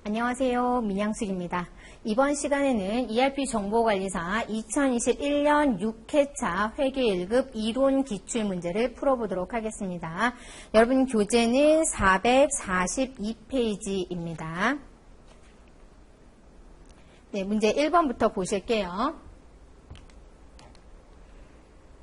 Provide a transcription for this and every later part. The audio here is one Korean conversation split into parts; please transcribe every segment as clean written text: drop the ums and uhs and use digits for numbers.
안녕하세요. 민양숙입니다. 이번 시간에는 ERP 정보관리사 2021년 6회차 회계 1급 이론 기출문제를 풀어보도록 하겠습니다. 여러분 교재는 442페이지입니다. 네, 문제 1번부터 보실게요.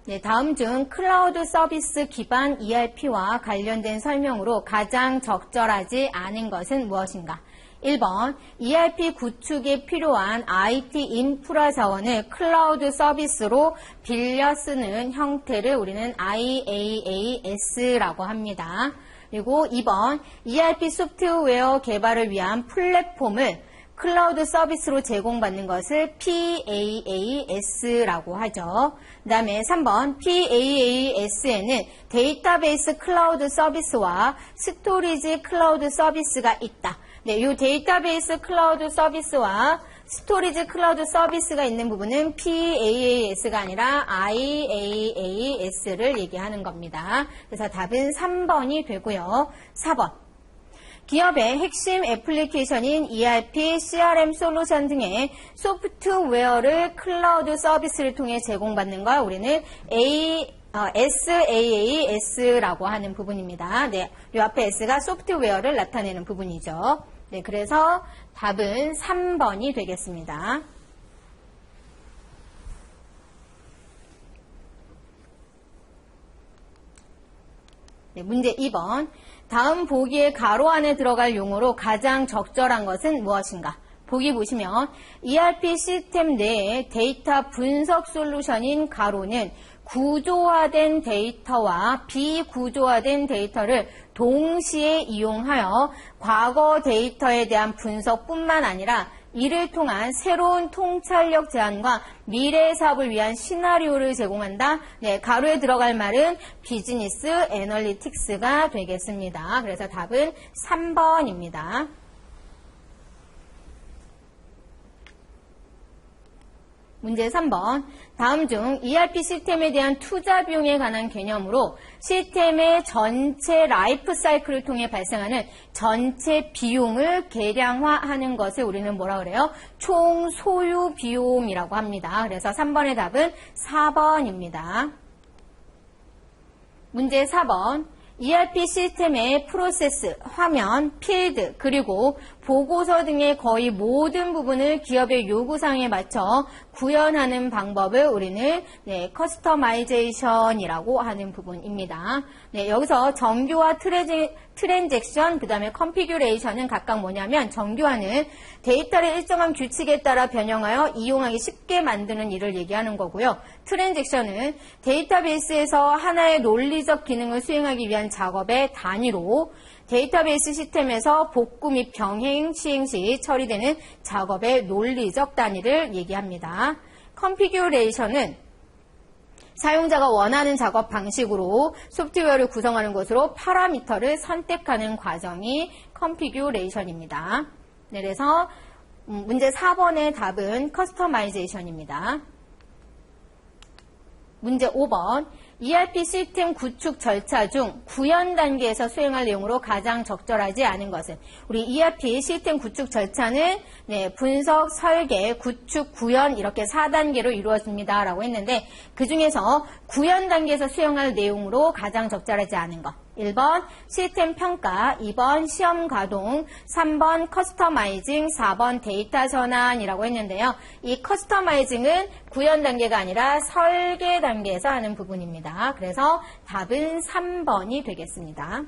네, 다음 중 클라우드 서비스 기반 ERP와 관련된 설명으로 가장 적절하지 않은 것은 무엇인가? 1번, ERP 구축에 필요한 IT 인프라 자원을 클라우드 서비스로 빌려 쓰는 형태를 우리는 IaaS라고 합니다. 그리고 2번, ERP 소프트웨어 개발을 위한 플랫폼을 클라우드 서비스로 제공받는 것을 PaaS라고 하죠. 그 다음에 3번, PaaS에는 데이터베이스 클라우드 서비스와 스토리지 클라우드 서비스가 있다. 네, 이 데이터베이스 클라우드 서비스와 스토리지 클라우드 서비스가 있는 부분은 PaaS가 아니라 IaaS를 얘기하는 겁니다. 그래서 답은 3번이 되고요. 4번. 기업의 핵심 애플리케이션인 ERP, CRM 솔루션 등의 소프트웨어를 클라우드 서비스를 통해 제공받는 걸 우리는 SaaS라고 하는 부분입니다. 네, 이 앞에 S가 소프트웨어를 나타내는 부분이죠. 네, 그래서 답은 3번이 되겠습니다. 네, 문제 2번. 다음 보기의 가로 안에 들어갈 용어로 가장 적절한 것은 무엇인가? 보기 보시면 ERP 시스템 내의 데이터 분석 솔루션인 가로는 구조화된 데이터와 비구조화된 데이터를 동시에 이용하여 과거 데이터에 대한 분석뿐만 아니라 이를 통한 새로운 통찰력 제안과 미래 사업을 위한 시나리오를 제공한다. 네, 가로에 들어갈 말은 비즈니스 애널리틱스가 되겠습니다. 그래서 답은 3번입니다. 문제 3번. 다음 중 ERP 시스템에 대한 투자 비용에 관한 개념으로 시스템의 전체 라이프 사이클을 통해 발생하는 전체 비용을 계량화하는 것을 우리는 뭐라 그래요? 총 소유 비용이라고 합니다. 그래서 3번의 답은 4번입니다. 문제 4번. ERP 시스템의 프로세스, 화면, 필드, 그리고 보고서 등의 거의 모든 부분을 기업의 요구사항에 맞춰 구현하는 방법을 우리는 커스터마이제이션이라고 하는 부분입니다. 네, 여기서 정규화 트랜잭션, 그 다음에 컨피규레이션은 각각 뭐냐면 정규화는 데이터를 일정한 규칙에 따라 변형하여 이용하기 쉽게 만드는 일을 얘기하는 거고요. 트랜잭션은 데이터베이스에서 하나의 논리적 기능을 수행하기 위한 작업의 단위로 데이터베이스 시스템에서 복구 및 병행 시행 시 처리되는 작업의 논리적 단위를 얘기합니다. 컨피규레이션은 사용자가 원하는 작업 방식으로 소프트웨어를 구성하는 것으로 파라미터를 선택하는 과정이 컨피규레이션입니다. 네, 그래서 문제 4번의 답은 커스터마이제이션입니다. 문제 5번. ERP 시스템 구축 절차 중 구현 단계에서 수행할 내용으로 가장 적절하지 않은 것은 우리 ERP 시스템 구축 절차는 분석, 설계, 구축, 구현 이렇게 4단계로 이루어집니다 라고 했는데 그 중에서 구현 단계에서 수행할 내용으로 가장 적절하지 않은 것 1번 시스템 평가, 2번 시험 가동, 3번 커스터마이징, 4번 데이터 전환이라고 했는데요. 이 커스터마이징은 구현 단계가 아니라 설계 단계에서 하는 부분입니다. 그래서 답은 3번이 되겠습니다.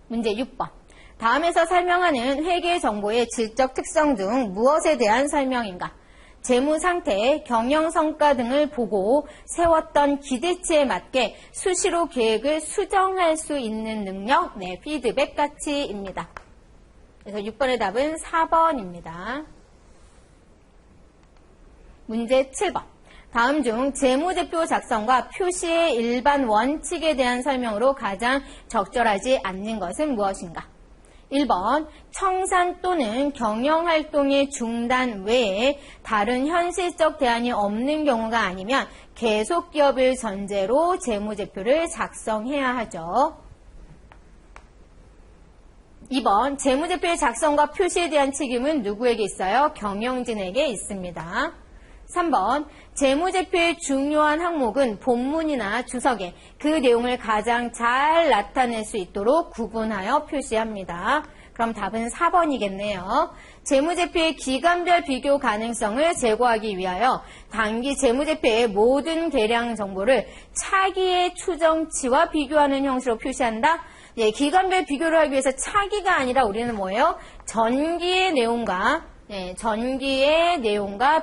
문제 6번. 다음에서 설명하는 회계 정보의 질적 특성 중 무엇에 대한 설명인가? 재무 상태, 경영 성과 등을 보고 세웠던 기대치에 맞게 수시로 계획을 수정할 수 있는 능력, 피드백 가치입니다. 그래서 6번의 답은 4번입니다. 문제 7번. 다음 중 재무제표 작성과 표시의 일반 원칙에 대한 설명으로 가장 적절하지 않는 것은 무엇인가? 1번 청산 또는 경영활동의 중단 외에 다른 현실적 대안이 없는 경우가 아니면 계속 기업을 전제로 재무제표를 작성해야 하죠. 2번 재무제표의 작성과 표시에 대한 책임은 누구에게 있어요? 경영진에게 있습니다. 3번 재무제표의 중요한 항목은 본문이나 주석에 그 내용을 가장 잘 나타낼 수 있도록 구분하여 표시합니다. 그럼 답은 4번이겠네요. 재무제표의 기간별 비교 가능성을 제고하기 위하여 단기 재무제표의 모든 계량 정보를 차기의 추정치와 비교하는 형식으로 표시한다. 네, 기간별 비교를 하기 위해서 차기가 아니라 우리는 뭐예요? 전기의 내용과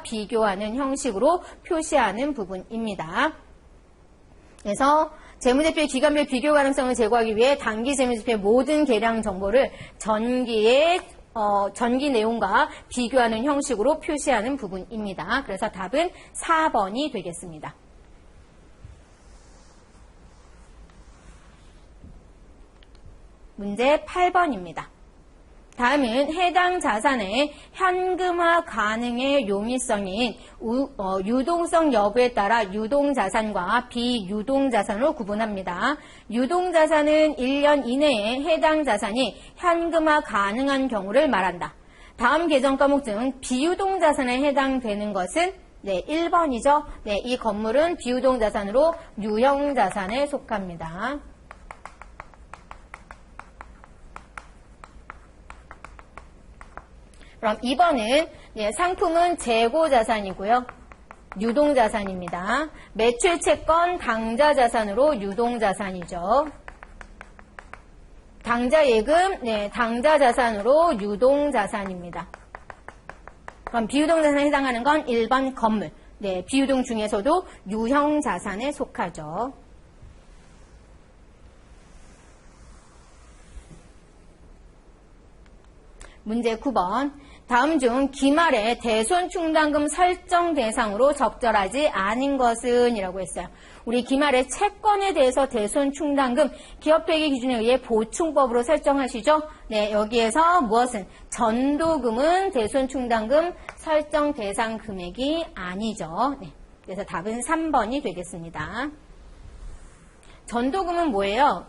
비교하는 형식으로 표시하는 부분입니다. 그래서 재무제표의 기간별 비교 가능성을 제고하기 위해 단기 재무제표의 모든 계량 정보를 전기 내용과 비교하는 형식으로 표시하는 부분입니다. 그래서 답은 4번이 되겠습니다. 문제 8번입니다. 다음은 해당 자산의 현금화 가능의 용이성인 유동성 여부에 따라 유동자산과 비유동자산으로 구분합니다. 유동자산은 1년 이내에 해당 자산이 현금화 가능한 경우를 말한다. 다음 계정 과목 중 비유동자산에 해당되는 것은 1번이죠. 이 건물은 비유동자산으로 유형자산에 속합니다. 그럼 2번은 상품은 재고자산이고요. 유동자산입니다. 매출 채권 당자자산으로 유동자산이죠. 당자예금, 당자자산으로 유동자산입니다. 그럼 비유동자산에 해당하는 건 1번 건물. 비유동 중에서도 유형자산에 속하죠. 문제 9번. 다음 중 기말에 대손충당금 설정 대상으로 적절하지 않은 것은? 이라고 했어요. 우리 기말에 채권에 대해서 대손충당금 기업회계 기준에 의해 보충법으로 설정하시죠. 여기에서 무엇은? 전도금은 대손충당금 설정 대상 금액이 아니죠. 그래서 답은 3번이 되겠습니다. 전도금은 뭐예요?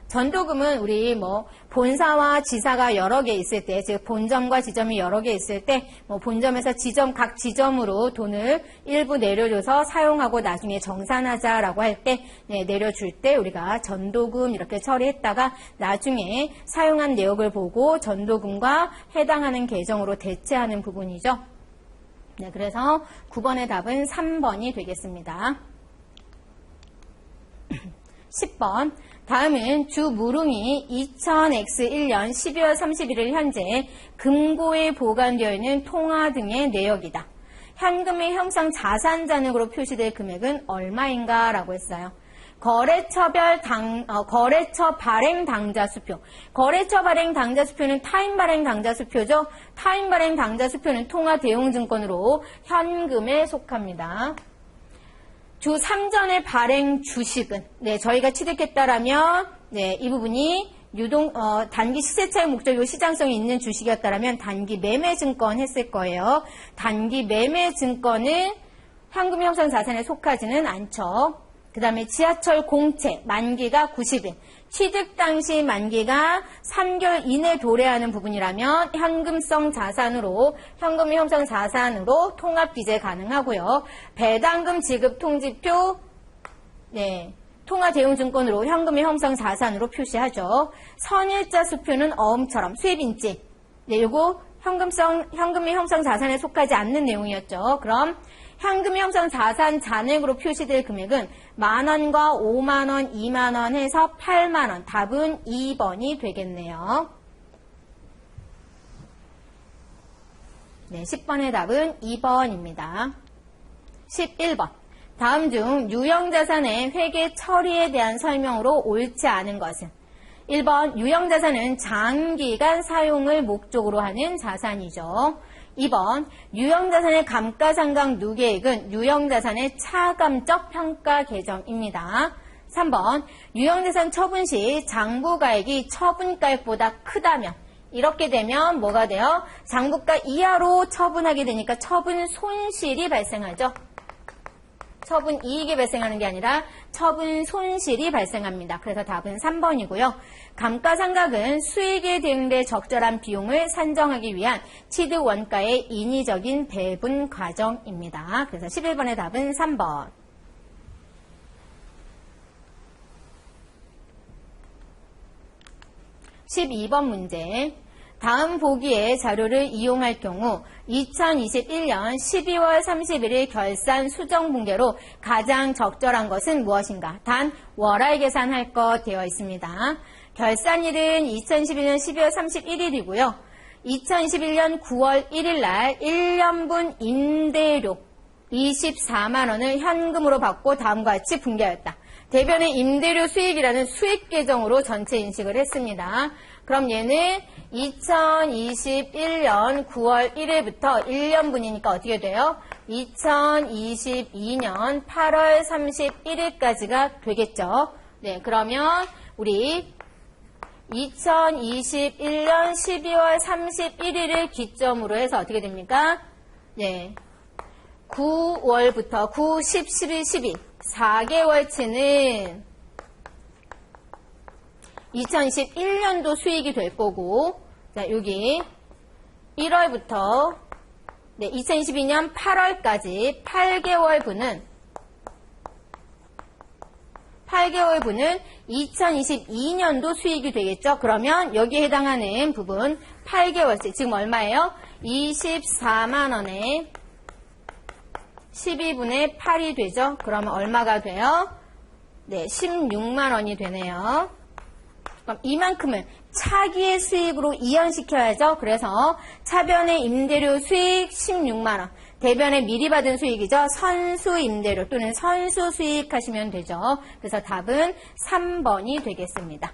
전도금은 우리 본사와 지사가 여러 개 있을 때, 즉 본점과 지점이 여러 개 있을 때 본점에서 각 지점으로 돈을 일부 내려줘서 사용하고 나중에 정산하자라고 할 때 내려줄 때 우리가 전도금 이렇게 처리했다가 나중에 사용한 내역을 보고 전도금과 해당하는 계정으로 대체하는 부분이죠. 그래서 9번의 답은 3번이 되겠습니다. 10번. 다음은 주무릉이 2000X1년 12월 31일 현재 금고에 보관되어 있는 통화 등의 내역이다. 현금의 형상 자산 잔액으로 표시될 금액은 얼마인가? 라고 했어요. 거래처 발행 당자수표. 거래처 발행 당자수표는 타인 발행 당자수표죠. 타인 발행 당자수표는 통화 대용증권으로 현금에 속합니다. 주 3전의 발행 주식은 저희가 취득했다라면 이 부분이 단기 시세차익 목적이고 시장성이 있는 주식이었다라면 단기 매매증권 했을 거예요. 단기 매매증권은 현금 형성 자산에 속하지는 않죠. 그 다음에 지하철 공채 만기가 90일, 취득 당시 만기가 3개월 이내 도래하는 부분이라면 현금성 자산으로, 현금의 형성 자산으로 통합 기재 가능하고요. 배당금 지급 통지표, 통화 대용증권으로 현금의 형성 자산으로 표시하죠. 선일자 수표는 어음처럼 수입인지, 요거 현금의 형성 자산에 속하지 않는 내용이었죠. 그럼 현금 형성 자산 잔액으로 표시될 금액은 만원과 5만원, 2만원 해서 8만원. 답은 2번이 되겠네요. 10번의 답은 2번입니다. 11번. 다음 중 유형자산의 회계 처리에 대한 설명으로 옳지 않은 것은? 1번 유형자산은 장기간 사용을 목적으로 하는 자산이죠. 2번 유형자산의 감가상각 누계액은 유형자산의 차감적 평가 계정입니다. 3번 유형자산 처분 시 장부가액이 처분가액보다 크다면, 이렇게 되면 뭐가 돼요? 장부가 이하로 처분하게 되니까 처분 손실이 발생하죠. 처분 이익이 발생하는 게 아니라 처분 손실이 발생합니다. 그래서 답은 3번이고요. 감가상각은 수익에 대응돼 적절한 비용을 산정하기 위한 취득 원가의 인위적인 배분 과정입니다. 그래서 11번의 답은 3번. 12번 문제. 다음 보기의 자료를 이용할 경우 2021년 12월 31일 결산 수정 분계로 가장 적절한 것은 무엇인가? 단 월할 계산할 것 되어 있습니다. 결산일은 2012년 12월 31일이고요. 2021년 9월 1일 날 1년분 임대료 24만 원을 현금으로 받고 다음과 같이 분계하였다. 대변의 임대료 수익이라는 수익 계정으로 전체 인식을 했습니다. 그럼 얘는 2021년 9월 1일부터 1년분이니까 어떻게 돼요? 2022년 8월 31일까지가 되겠죠. 네, 그러면 우리 2021년 12월 31일을 기점으로 해서 어떻게 됩니까? 네, 9월부터 9, 10, 11, 12 4개월치는 2021년도 수익이 될 거고, 자, 여기 1월부터 2022년 8월까지 8개월 분은 2022년도 수익이 되겠죠. 그러면 여기에 해당하는 부분 8개월치, 지금 얼마예요? 24만 원에 12분의 8이 되죠. 그러면 얼마가 돼요? 네, 16만 원이 되네요. 그럼 이만큼은 차기의 수익으로 이연시켜야죠. 그래서 차변의 임대료 수익 16만 원, 대변의 미리 받은 수익이죠. 선수 임대료 또는 선수 수익 하시면 되죠. 그래서 답은 3번이 되겠습니다.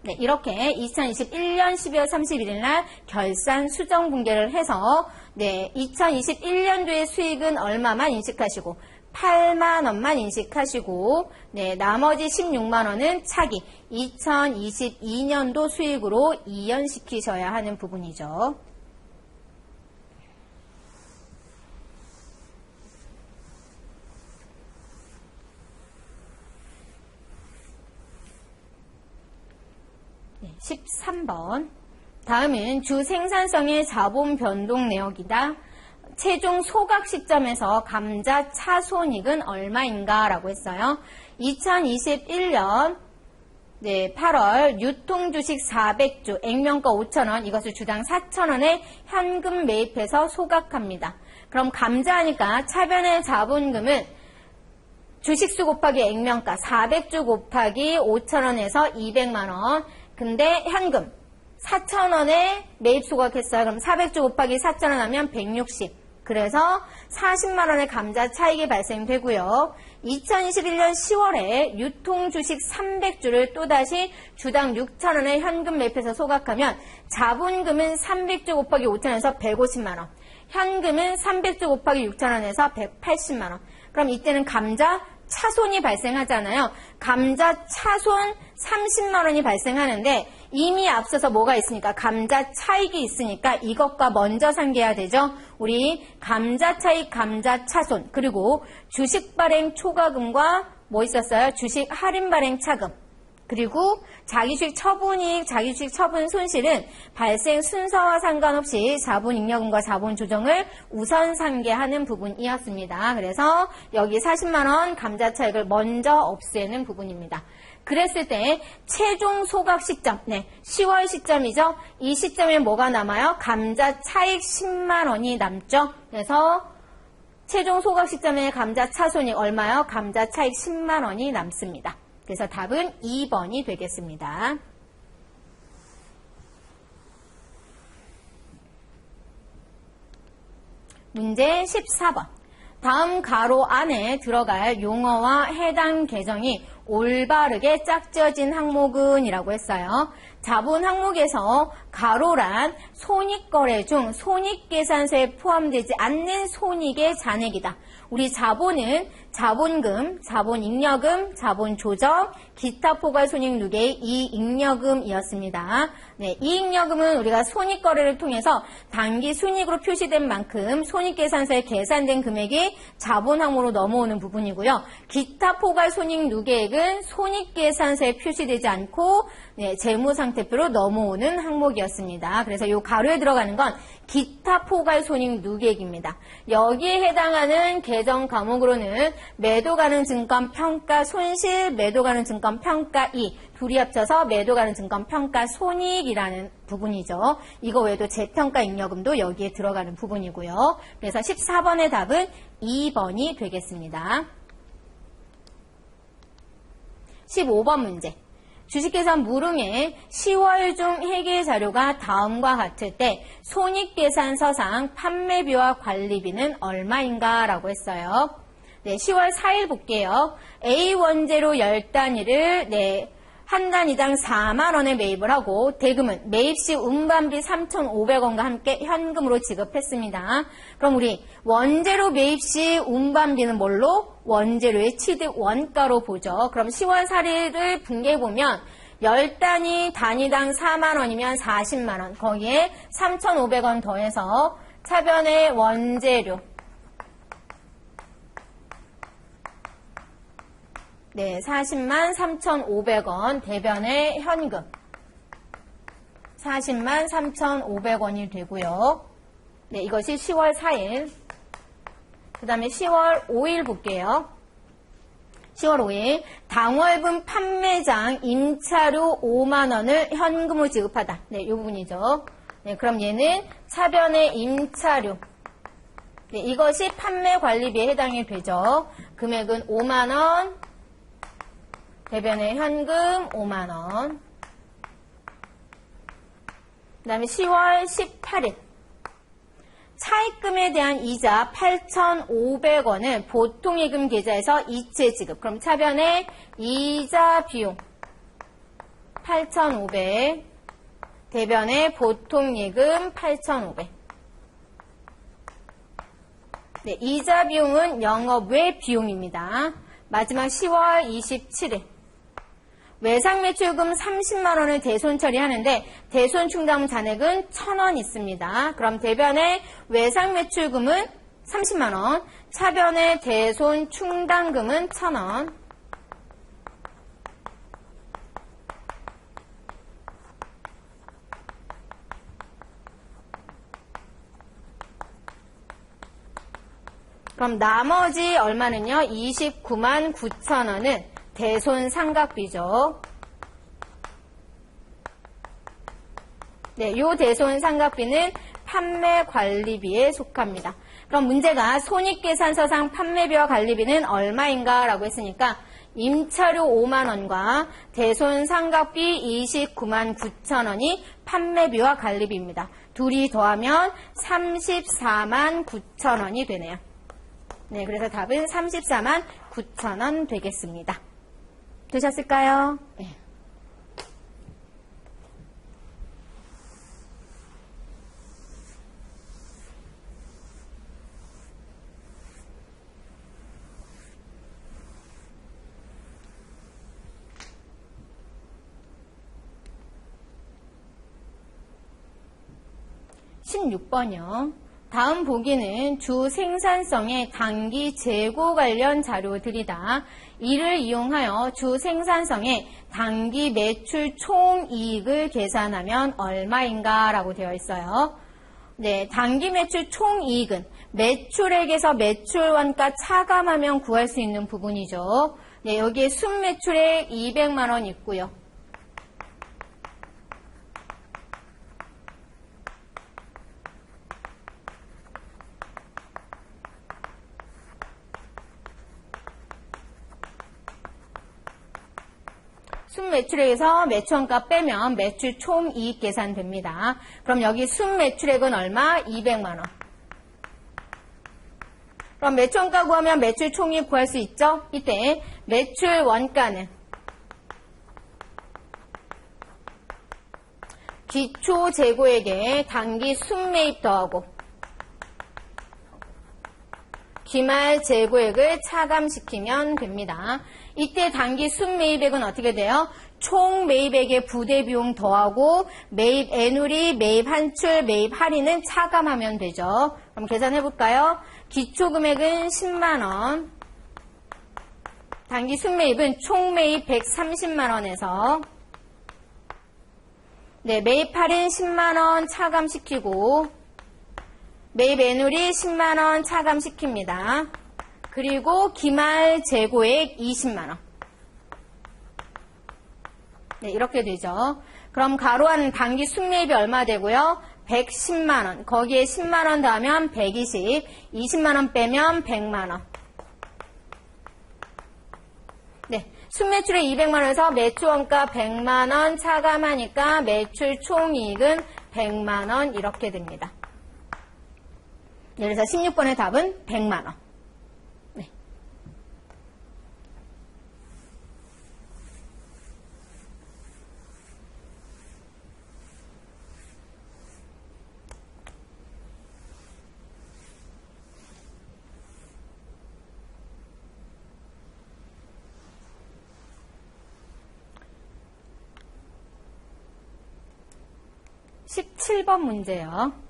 네, 이렇게 2021년 12월 31일 날 결산 수정 분계를 해서 2021년도의 수익은 얼마만 인식하시고 8만 원만 인식하시고 나머지 16만 원은 차기 2022년도 수익으로 이연시키셔야 하는 부분이죠. 네, 13번. 다음은 주 생산성의 자본 변동 내역이다. 최종 소각 시점에서 감자 차손익은 얼마인가 라고 했어요. 2021년 8월 유통주식 400주 액면가 5,000원 이것을 주당 4,000원에 현금 매입해서 소각합니다. 그럼 감자니까 차변의 자본금은 주식수 곱하기 액면가 400주 곱하기 5,000원에서 200만원. 근데 현금 4,000원에 매입 소각했어요. 그럼 400주 곱하기 4,000원 하면 160. 그래서 40만원의 감자 차익이 발생되고요. 2021년 10월에 유통주식 300주를 또다시 주당 6,000원에 현금 매입해서 소각하면 자본금은 300주 곱하기 5,000원에서 150만원. 현금은 300주 곱하기 6,000원에서 180만원. 그럼 이때는 감자 차손이 발생하잖아요. 감자 차손 30만원이 발생하는데 이미 앞서서 뭐가 있으니까 감자 차익이 있으니까 이것과 먼저 상계해야 되죠. 우리 감자 차익, 감자 차손 그리고 주식 발행 초과금과 뭐 있었어요? 주식 할인 발행 차금 그리고 자기주식 처분이익, 자기주식 처분 손실은 발생 순서와 상관없이 자본잉여금과 자본조정을 우선 상계하는 부분이었습니다. 그래서 여기 40만원 감자 차익을 먼저 없애는 부분입니다. 그랬을 때 최종 소각 시점, 10월 시점이죠. 이 시점에 뭐가 남아요? 감자 차익 10만원이 남죠. 그래서 최종 소각 시점에 감자 차손이 얼마요? 감자 차익 10만원이 남습니다. 그래서 답은 2번이 되겠습니다. 문제 14번. 다음 가로 안에 들어갈 용어와 해당 계정이 올바르게 짝지어진 항목은 이라고 했어요. 자본 항목에서 가로란 손익거래 중 손익계산서에 포함되지 않는 손익의 잔액이다. 우리 자본은 자본금, 자본잉여금, 자본조정, 기타 포괄손익 누계의 이익여금이었습니다. 네, 이익여금은 우리가 손익거래를 통해서 단기 순이익으로 표시된 만큼 손익계산서에 계산된 금액이 자본항목으로 넘어오는 부분이고요. 기타 포괄손익 누계액은 손익계산서에 표시되지 않고 네, 재무상태표로 넘어오는 항목이었습니다. 그래서 이 가로에 들어가는 건 기타 포괄손익 누계액입니다. 여기에 해당하는 계정 과목으로는 매도 가능 증권 평가 손실, 매도 가능 증권 평가 이익 둘이 합쳐서 매도 가능 증권 평가 손익이라는 부분이죠. 이거 외에도 재평가 잉여금도 여기에 들어가는 부분이고요. 그래서 14번의 답은 2번이 되겠습니다. 15번 문제. 주식계산 물음에 10월 중 회계 자료가 다음과 같을 때 손익계산서상 판매비와 관리비는 얼마인가 라고 했어요. 네, 10월 4일 볼게요. A 원재료 10단위를 한 단위당 4만원에 매입을 하고 대금은 매입시 운반비 3,500원과 함께 현금으로 지급했습니다. 그럼 우리 원재료 매입시 운반비는 뭘로? 원재료의 취득 원가로 보죠. 그럼 10월 4일을 분개해보면 10단위 단위당 4만원이면 40만원. 거기에 3,500원 더해서 차변의 원재료. 네, 40만 3,500원 대변의 현금 40만 3,500원이 되고요. 네, 이것이 10월 4일. 그 다음에 10월 5일 볼게요. 10월 5일 당월분 판매장 임차료 5만원을 현금으로 지급하다. 네, 이 부분이죠. 네, 그럼 얘는 차변의 임차료. 네, 이것이 판매관리비에 해당이 되죠. 금액은 5만원. 대변의 현금 5만원. 그 다음에 10월 18일. 차입금에 대한 이자 8,500원을 보통예금 계좌에서 이체 지급. 그럼 차변의 이자 비용 8,500. 대변의 보통예금 8,500. 네, 이자 비용은 영업 외 비용입니다. 마지막 10월 27일. 외상매출금 30만원을 대손 처리하는데 대손 충당 잔액은 1,000원 있습니다. 그럼 대변의 외상매출금은 30만원, 차변의 대손 충당금은 1,000원. 그럼 나머지 얼마는요? 29만 9천원은 대손 상각비죠. 네, 요 대손 상각비는 판매관리비에 속합니다. 그럼 문제가 손익계산서상 판매비와 관리비는 얼마인가 라고 했으니까 임차료 5만원과 대손 상각비 29만 9천원이 판매비와 관리비입니다. 둘이 더하면 34만 9천원이 되네요. 네, 그래서 답은 34만 9천원 되겠습니다. 되셨을까요? 네. (16번이요) 다음 보기는 주 생산성의 단기 재고 관련 자료들이다. 이를 이용하여 주 생산성의 단기 매출 총이익을 계산하면 얼마인가 라고 되어 있어요. 네, 단기 매출 총이익은 매출액에서 매출원가 차감하면 구할 수 있는 부분이죠. 네, 여기에 순매출액 200만원 있고요. 순매출액에서 매출원가 빼면 매출 총이익 계산됩니다. 그럼 여기 순매출액은 얼마? 200만원. 그럼 매출원가 구하면 매출 총이익 구할 수 있죠? 이때 매출 원가는 기초 재고액에 단기 순매입 더하고 기말 재고액을 차감시키면 됩니다. 이때 단기 순매입액은 어떻게 돼요? 총 매입액의 부대 비용 더하고 매입 애누리, 매입 한출, 매입 할인은 차감하면 되죠. 그럼 계산해 볼까요? 기초 금액은 10만 원. 단기 순매입은 총 매입 130만 원에서 네, 매입 할인 10만 원 차감시키고 매입 애누리 10만 원 차감시킵니다. 그리고 기말 재고액 20만 원. 네, 이렇게 되죠. 그럼 가로하는 단기 순매입이 얼마 되고요? 110만 원. 거기에 10만 원 더하면 120, 20만 원 빼면 100만 원. 네, 순매출액 200만 원에서 매출 원가 100만 원 차감하니까 매출 총이익은 100만 원 이렇게 됩니다. 그래서 16번의 답은 100만 원. 네. (17번) 문제요.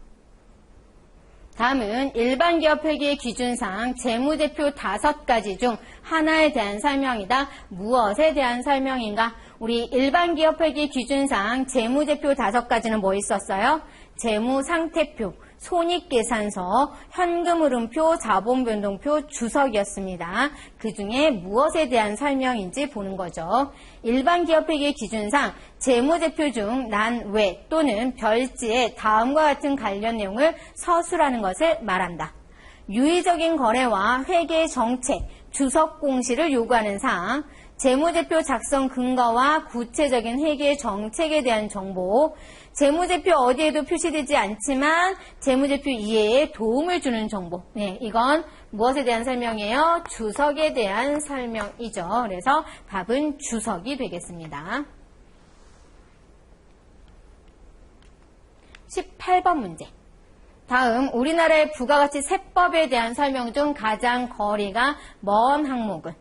다음은 일반 기업 회계 기준상 재무제표 5가지 중 하나에 대한 설명이다. 무엇에 대한 설명인가? 우리 일반 기업 회계 기준상 재무제표 5가지는 뭐 있었어요? 재무상태표, 손익계산서, 현금흐름표, 자본변동표, 주석이었습니다. 그 중에 무엇에 대한 설명인지 보는 거죠. 일반 기업회계 기준상 재무제표 중 난, 외 또는 별지에 다음과 같은 관련 내용을 서술하는 것을 말한다. 유의적인 거래와 회계 정책, 주석 공시를 요구하는 사항, 재무제표 작성 근거와 구체적인 회계 정책에 대한 정보, 재무제표 어디에도 표시되지 않지만 재무제표 이해에 도움을 주는 정보. 네, 이건 무엇에 대한 설명이에요? 주석에 대한 설명이죠. 그래서 답은 주석이 되겠습니다. 18번 문제. 다음 우리나라의 부가가치 세법에 대한 설명 중 가장 거리가 먼 항목은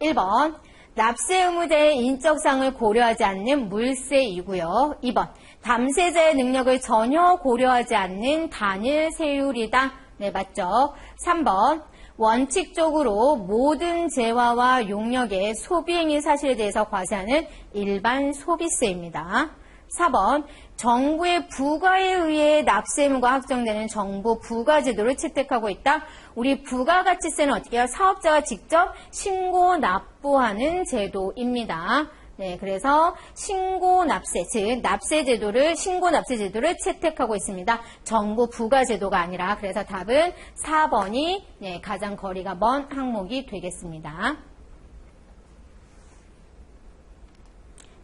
1번 납세 의무자의 인적사항을 고려하지 않는 물세이고요. 2번 담세자의 능력을 전혀 고려하지 않는 단일 세율이다. 네, 맞죠? 3번 원칙적으로 모든 재화와 용역의 소비행위 사실에 대해서 과세하는 일반 소비세입니다. 4번 정부의 부과에 의해 납세 의무가 확정되는 정부 부과제도를 채택하고 있다. 우리 부가가치세는 어떻게 해요? 사업자가 직접 신고 납부하는 제도입니다. 네, 그래서 신고납세, 즉 납세제도를 신고납세제도를 채택하고 있습니다. 정부 부과제도가 아니라. 그래서 답은 4번이 네, 가장 거리가 먼 항목이 되겠습니다.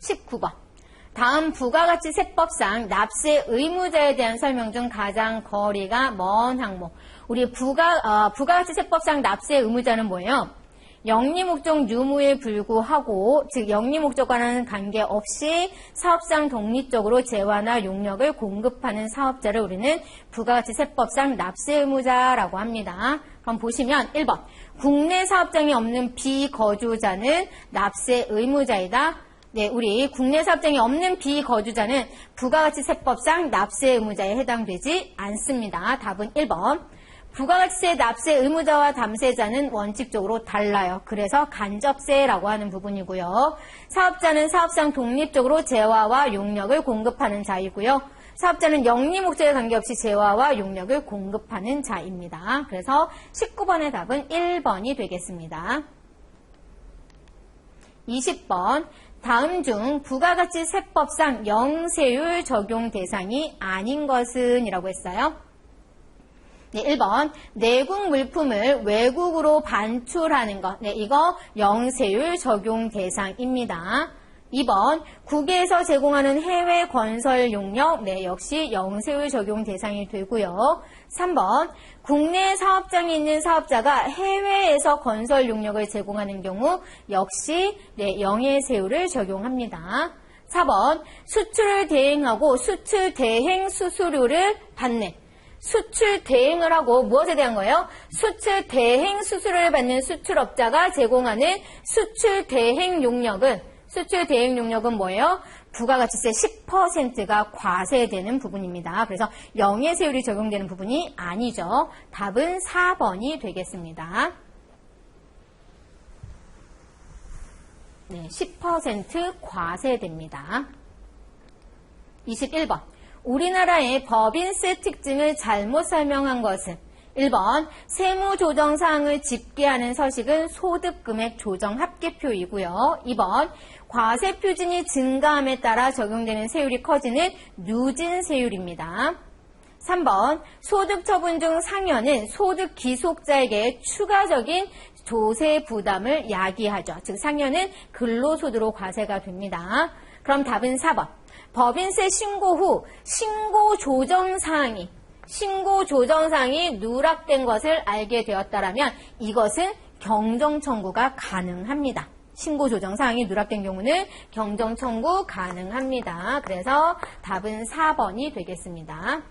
19번. 다음 부가가치세법상 납세 의무자에 대한 설명 중 가장 거리가 먼 항목. 우리 부가가치세법상 납세 의무자는 뭐예요? 영리목적 유무에 불구하고, 즉 영리목적과는 관계없이 사업상 독립적으로 재화나 용역을 공급하는 사업자를 우리는 부가가치세법상 납세 의무자라고 합니다. 그럼 보시면 1번 국내 사업장이 없는 비거주자는 납세 의무자이다. 네, 우리 국내 사업장이 없는 비거주자는 부가가치세법상 납세 의무자에 해당되지 않습니다. 답은 1번. 부가가치세 납세 의무자와 담세자는 원칙적으로 달라요. 그래서 간접세라고 하는 부분이고요. 사업자는 사업상 독립적으로 재화와 용역을 공급하는 자이고요. 사업자는 영리 목적에 관계없이 재화와 용역을 공급하는 자입니다. 그래서 19번의 답은 1번이 되겠습니다. 20번. 다음 중 부가가치세법상 영세율 적용 대상이 아닌 것은 이라고 했어요. 네, 1번 내국 물품을 외국으로 반출하는 것. 네, 이거 영세율 적용 대상입니다. 2번 국외에서 제공하는 해외 건설 용역. 네, 역시 영세율 적용 대상이 되고요. 3번 국내 사업장이 있는 사업자가 해외에서 건설 용역을 제공하는 경우 역시 네, 영해세율을 적용합니다. 4번 수출을 대행하고 수출 대행 수수료를 받는 수출 대행을 하고 무엇에 대한 거예요? 수출 대행 수수료를 받는 수출업자가 제공하는 수출 대행 용역은 뭐예요? 부가가치세 10%가 과세되는 부분입니다. 그래서 영해세율이 적용되는 부분이 아니죠. 답은 4번이 되겠습니다. 네, 10% 과세됩니다. 21번. 우리나라의 법인세 특징을 잘못 설명한 것은 1번 세무조정사항을 집계하는 서식은 소득금액 조정 합계표이고요. 2번 과세표준이 증가함에 따라 적용되는 세율이 커지는 누진세율입니다. 3번 소득처분 중 상여는 소득 기속자에게 추가적인 조세 부담을 야기하죠. 즉 상여는 근로소득으로 과세가 됩니다. 그럼 답은 4번. 법인세 신고 후 신고 조정사항이 누락된 것을 알게 되었다라면 이것은 경정청구가 가능합니다. 신고 조정사항이 누락된 경우는 경정청구 가능합니다. 그래서 답은 4번이 되겠습니다.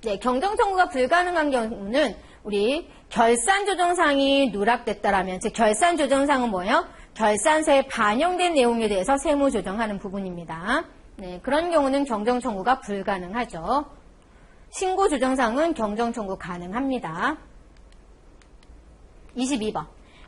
네, 경정청구가 불가능한 경우는 우리 결산조정사항이 누락됐다라면, 즉 결산조정사항은 뭐예요? 결산서에 반영된 내용에 대해서 세무조정하는 부분입니다. 네, 그런 경우는 경정청구가 불가능하죠. 신고조정사항은 경정청구 가능합니다. 22번.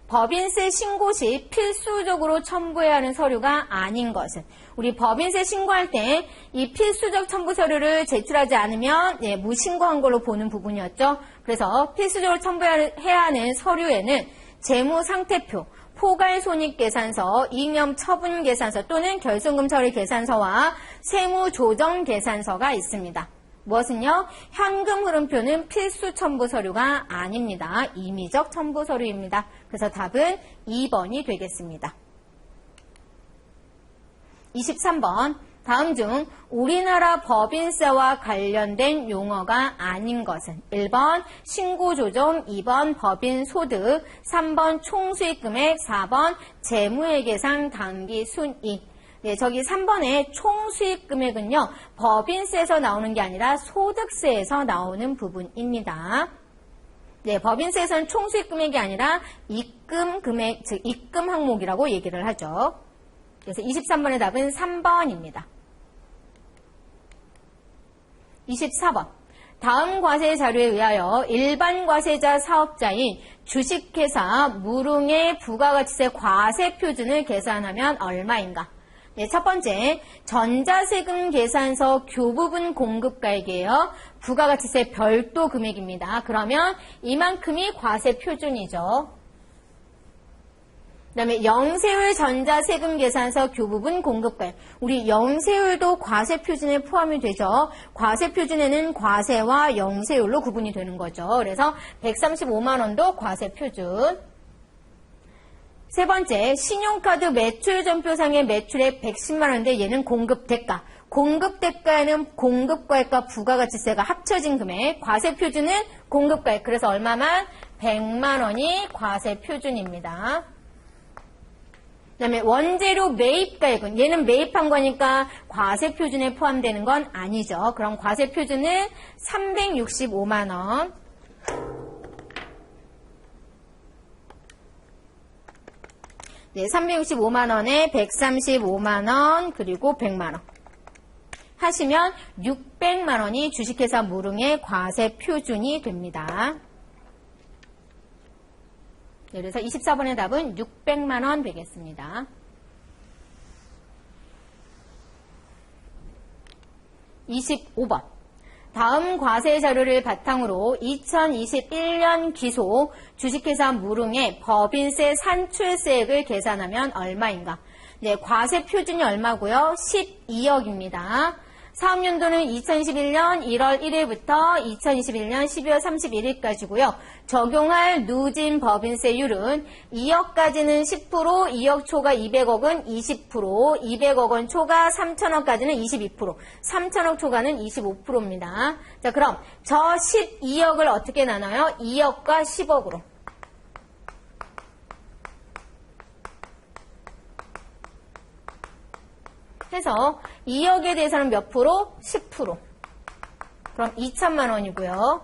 법인세 신고 시 필수적으로 첨부해야 하는 서류가 아닌 것은 우리 법인세 신고할 때 이 필수적 첨부 서류를 제출하지 않으면 무신고한 걸로 보는 부분이었죠. 그래서 필수적으로 첨부해야 하는 서류에는 재무상태표, 포괄손익계산서, 이념처분계산서 또는 결손금 처리 계산서와 세무조정계산서가 있습니다. 무엇은요? 현금 흐름표는 필수 첨부 서류가 아닙니다. 임의적 첨부 서류입니다. 그래서 답은 2번이 되겠습니다. 23번. 다음 중 우리나라 법인세와 관련된 용어가 아닌 것은 1번 신고조정, 2번 법인소득, 3번 총수익금액, 4번 재무회계상 당기순이익. 네, 저기 3번의 총수익금액은요, 법인세에서 나오는 게 아니라 소득세에서 나오는 부분입니다. 네, 법인세에서는 총수익금액이 아니라 입금금액, 즉 입금 항목이라고 얘기를 하죠. 그래서 23번의 답은 3번입니다. 24번. 다음 과세 자료에 의하여 일반 과세자 사업자인 주식회사 무릉의 부가가치세 과세 표준을 계산하면 얼마인가? 네, 첫 번째, 전자세금 계산서 교부분 공급가액이에요. 부가가치세 별도 금액입니다. 그러면 이만큼이 과세 표준이죠. 그 다음에 영세율 전자세금 계산서 교부분 공급가액. 우리 영세율도 과세 표준에 포함이 되죠. 과세 표준에는 과세와 영세율로 구분이 되는 거죠. 그래서 135만 원도 과세 표준. 세 번째, 신용카드 매출 전표상의 매출액 110만 원인데 얘는 공급 대가. 공급 대가에는 공급가액과 부가가치세가 합쳐진 금액. 과세 표준은 공급가액. 그래서 얼마만? 100만 원이 과세 표준입니다. 그 다음에 원재료 매입가액은 얘는 매입한 거니까 과세 표준에 포함되는 건 아니죠. 그럼 과세 표준은 365만 원. 네, 365만 원에 135만 원 그리고 100만 원 하시면 600만 원이 주식회사 무릉의 과세 표준이 됩니다. 네, 그래서 24번의 답은 600만 원 되겠습니다. 25번. 다음 과세 자료를 바탕으로 2021년 기소 주식회사 무릉의 법인세 산출세액을 계산하면 얼마인가? 네, 과세 표준이 얼마고요? 12억입니다. 사업연도는 2021년 1월 1일부터 2021년 12월 31일까지고요. 적용할 누진 법인세율은 2억까지는 10%, 2억 초과 200억은 20%, 200억 원 초과 3천억까지는 22%, 3천억 초과는 25%입니다. 자, 그럼 저 12억을 어떻게 나눠요? 2억과 10억으로. 해서 2억에 대해서는 몇 프로? 10%. 그럼 2천만 원이고요.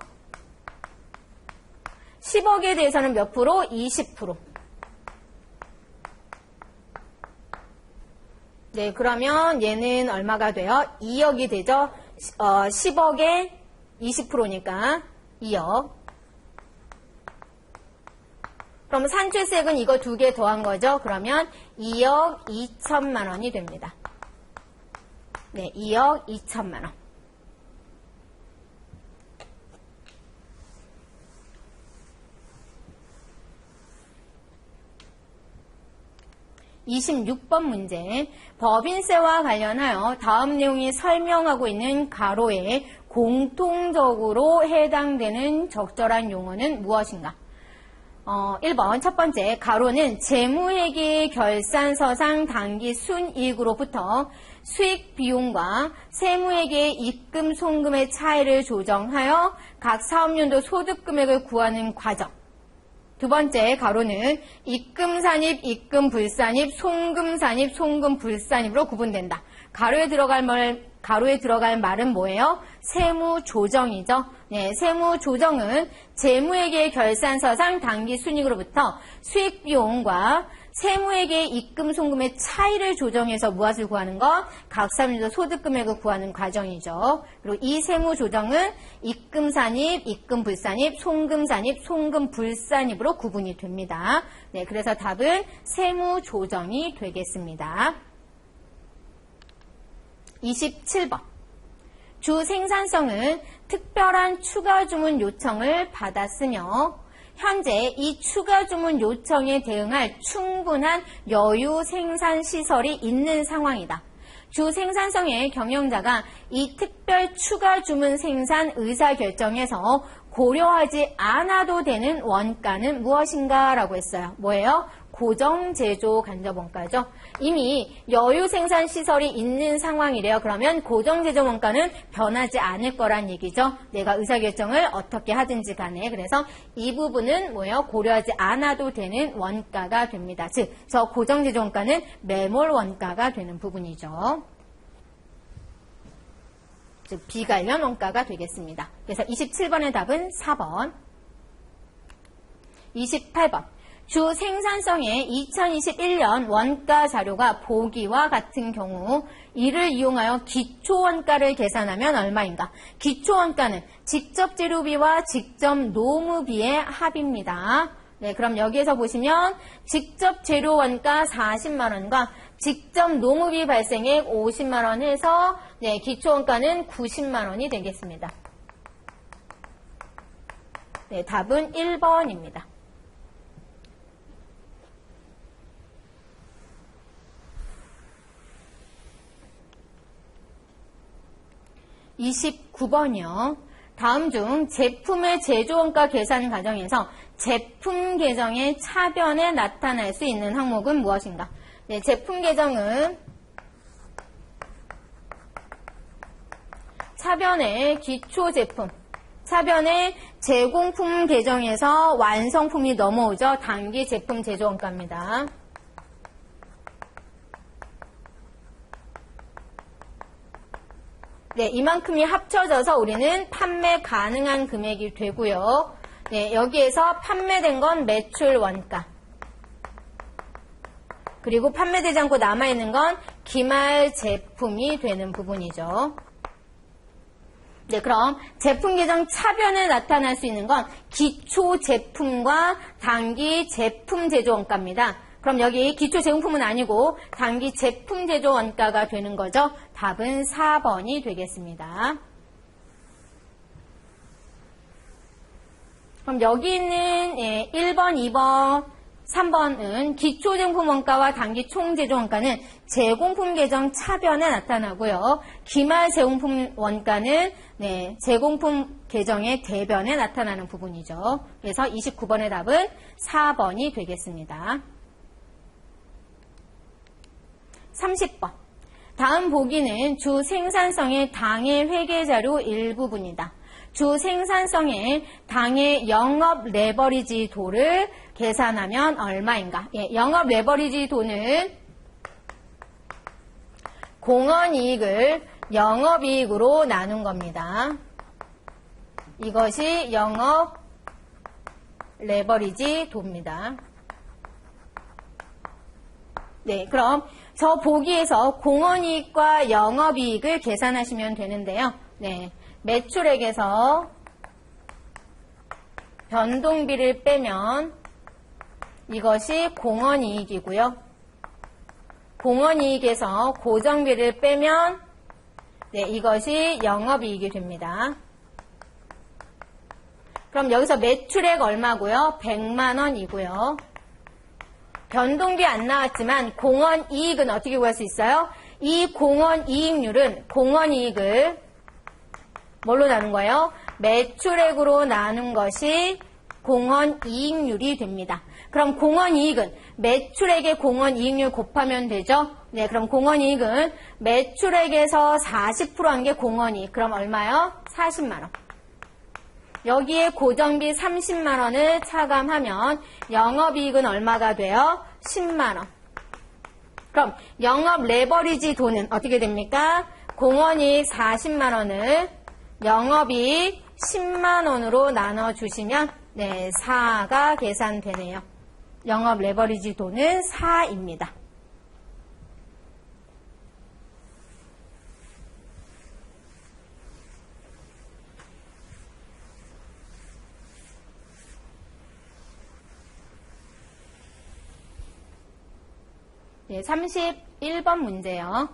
10억에 대해서는 몇 프로? 20%. 네, 그러면 얘는 얼마가 돼요? 2억이 되죠? 10억에 20%니까 2억. 그럼 산출세액은 이거 두 개 더한 거죠? 그러면 2억 2천만 원이 됩니다. 네, 2억 2천만 원. 26번 문제. 법인세와 관련하여 다음 내용이 설명하고 있는 가로에 공통적으로 해당되는 적절한 용어는 무엇인가? 1번 첫 번째, 가로는 재무회계 결산서상 당기 순이익으로부터 수익 비용과 세무회계 입금 송금의 차이를 조정하여 각 사업연도 소득 금액을 구하는 과정. 두 번째, 가로는 입금산입, 입금불산입, 송금산입, 송금불산입으로 구분된다. 가로에 들어갈 말은 뭐예요? 세무조정이죠. 네, 세무조정은 재무회계 결산서상 당기순이익으로부터 수익비용과 세무회계 입금 송금의 차이를 조정해서 무엇을 구하는 것? 각 사업연도 소득금액을 구하는 과정이죠. 그리고 이 세무조정은 입금산입, 입금불산입, 송금산입, 송금불산입으로 구분이 됩니다. 네, 그래서 답은 세무조정이 되겠습니다. 27번. 주 생산성은 특별한 추가 주문 요청을 받았으며 현재 이 추가 주문 요청에 대응할 충분한 여유 생산 시설이 있는 상황이다. 주 생산성의 경영자가 이 특별 추가 주문 생산 의사결정에서 고려하지 않아도 되는 원가는 무엇인가 라고 했어요. 뭐예요? 고정제조 간접원가죠. 이미 여유 생산 시설이 있는 상황이래요. 그러면 고정제조 원가는 변하지 않을 거란 얘기죠. 내가 의사결정을 어떻게 하든지 간에. 그래서 이 부분은 뭐예요? 고려하지 않아도 되는 원가가 됩니다. 즉, 저 고정제조 원가는 매몰 원가가 되는 부분이죠. 즉, 비관련 원가가 되겠습니다. 그래서 27번의 답은 4번. 28번. 주 생산성의 2021년 원가 자료가 보기와 같은 경우 이를 이용하여 기초원가를 계산하면 얼마인가? 기초원가는 직접 재료비와 직접 노무비의 합입니다. 네, 그럼 여기에서 보시면 직접 재료 원가 40만 원과 직접 노무비 발생액 50만 원 해서 네, 기초원가는 90만 원이 되겠습니다. 네, 답은 1번입니다. 29번이요. 다음 중 제품의 제조원가 계산 과정에서 제품 계정의 차변에 나타날 수 있는 항목은 무엇인가? 네, 제품 계정은 차변의 기초 제품, 차변의 제공품 계정에서 완성품이 넘어오죠. 단기 제품 제조원가입니다. 네, 이만큼이 합쳐져서 우리는 판매 가능한 금액이 되고요. 네, 여기에서 판매된 건 매출 원가. 그리고 판매되지 않고 남아있는 건 기말 제품이 되는 부분이죠. 네, 그럼 제품 계정 차변에 나타날 수 있는 건 기초 제품과 단기 제품 제조 원가입니다. 그럼 여기 기초 제공품은 아니고 단기 제품 제조 원가가 되는 거죠. 답은 4번이 되겠습니다. 그럼 여기 있는 1번, 2번, 3번은 기초 제공품 원가와 단기 총 제조 원가는 제공품 계정 차변에 나타나고요. 기말 제공품 원가는 제공품 계정의 대변에 나타나는 부분이죠. 그래서 29번의 답은 4번이 되겠습니다. 30번. 다음 보기는 주 생산성의 당해 회계자료 일부분이다. 주 생산성의 당해 영업 레버리지 도를 계산하면 얼마인가? 예, 영업 레버리지 도는 공헌이익을 영업이익으로 나눈 겁니다. 이것이 영업 레버리지 도입니다. 네, 그럼 저 보기에서 공헌이익과 영업이익을 계산하시면 되는데요. 네, 매출액에서 변동비를 빼면 이것이 공헌이익이고요. 공헌이익에서 고정비를 빼면 네, 이것이 영업이익이 됩니다. 그럼 여기서 매출액 얼마고요? 100만 원이고요. 변동비 안 나왔지만 공헌이익은 어떻게 구할 수 있어요? 이 공헌이익률은 공헌이익을 뭘로 나눈 거예요? 매출액으로 나눈 것이 공헌이익률이 됩니다. 그럼 공헌이익은 매출액의 공헌이익률 곱하면 되죠? 네, 그럼 공헌이익은 매출액에서 40%한 게 공헌이익. 그럼 얼마요? 40만 원. 여기에 고정비 30만 원을 차감하면 영업이익은 얼마가 돼요? 10만 원. 그럼 영업 레버리지 돈은 어떻게 됩니까? 공헌이익 40만 원을 영업이익 10만 원으로 나눠주시면 네, 4가 계산되네요. 영업 레버리지 돈은 4입니다. 네, 31번 문제요.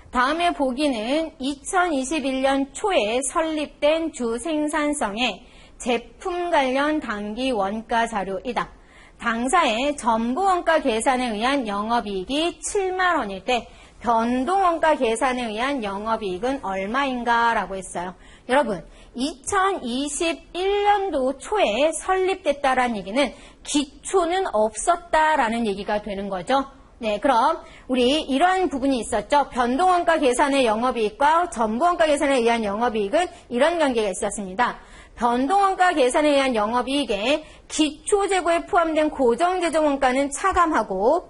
다음에 보기는 2021년 초에 설립된 주생산성의 제품 관련 당기 원가 자료이다. 당사의 전부 원가 계산에 의한 영업이익이 7만 원일 때 변동 원가 계산에 의한 영업이익은 얼마인가 라고 했어요. 여러분, 2021년도 초에 설립됐다라는 얘기는 기초는 없었다라는 얘기가 되는 거죠. 네, 그럼 우리 이러한 부분이 있었죠. 변동원가 계산의 영업이익과 전부원가 계산에 의한 영업이익은 이런 관계가 있었습니다. 변동원가 계산에 의한 영업이익에 기초재고에 포함된 고정재정원가는 차감하고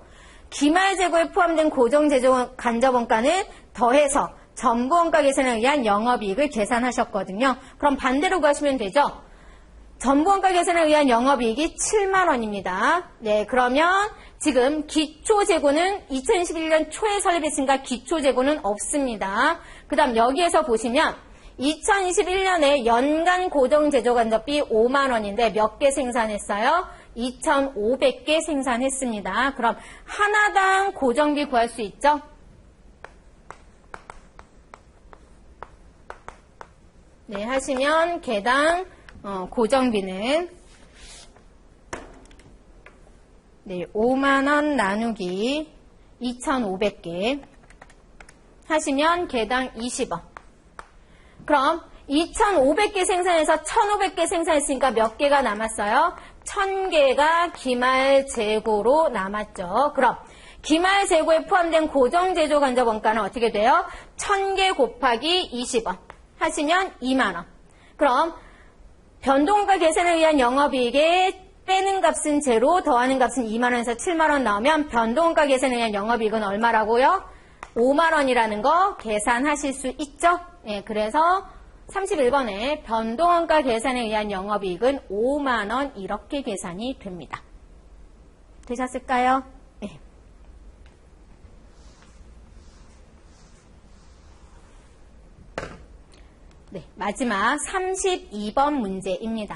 기말재고에 포함된 고정재정 간접원가는 더해서 전부원가 계산에 의한 영업이익을 계산하셨거든요. 그럼 반대로 구하시면 되죠. 전부원가 계산에 의한 영업이익이 7만 원입니다. 네, 그러면 지금 기초재고는 2021년 초에 설립했으니까 기초재고는 없습니다. 그 다음 여기에서 보시면 2021년에 연간 고정제조간접비 5만 원인데 몇 개 생산했어요? 2,500개 생산했습니다. 그럼 하나당 고정비 구할 수 있죠? 네, 하시면 개당 고정비는 네, 5만 원 나누기 2,500개 하시면 개당 20원. 그럼 2,500개 생산해서 1,500개 생산했으니까 몇 개가 남았어요? 1,000개가 기말재고로 남았죠. 그럼 기말재고에 포함된 고정제조 간접 원가는 어떻게 돼요? 1,000개 곱하기 20원 하시면 2만 원. 그럼 변동원가 계산에 의한 영업이익에 빼는 값은 제로, 더하는 값은 2만 원에서 7만 원 나오면 변동원가 계산에 의한 영업이익은 얼마라고요? 5만 원이라는 거 계산하실 수 있죠? 네, 그래서 31번에 변동원가 계산에 의한 영업이익은 5만 원 이렇게 계산이 됩니다. 되셨을까요? 네. 네, 마지막 32번 문제입니다.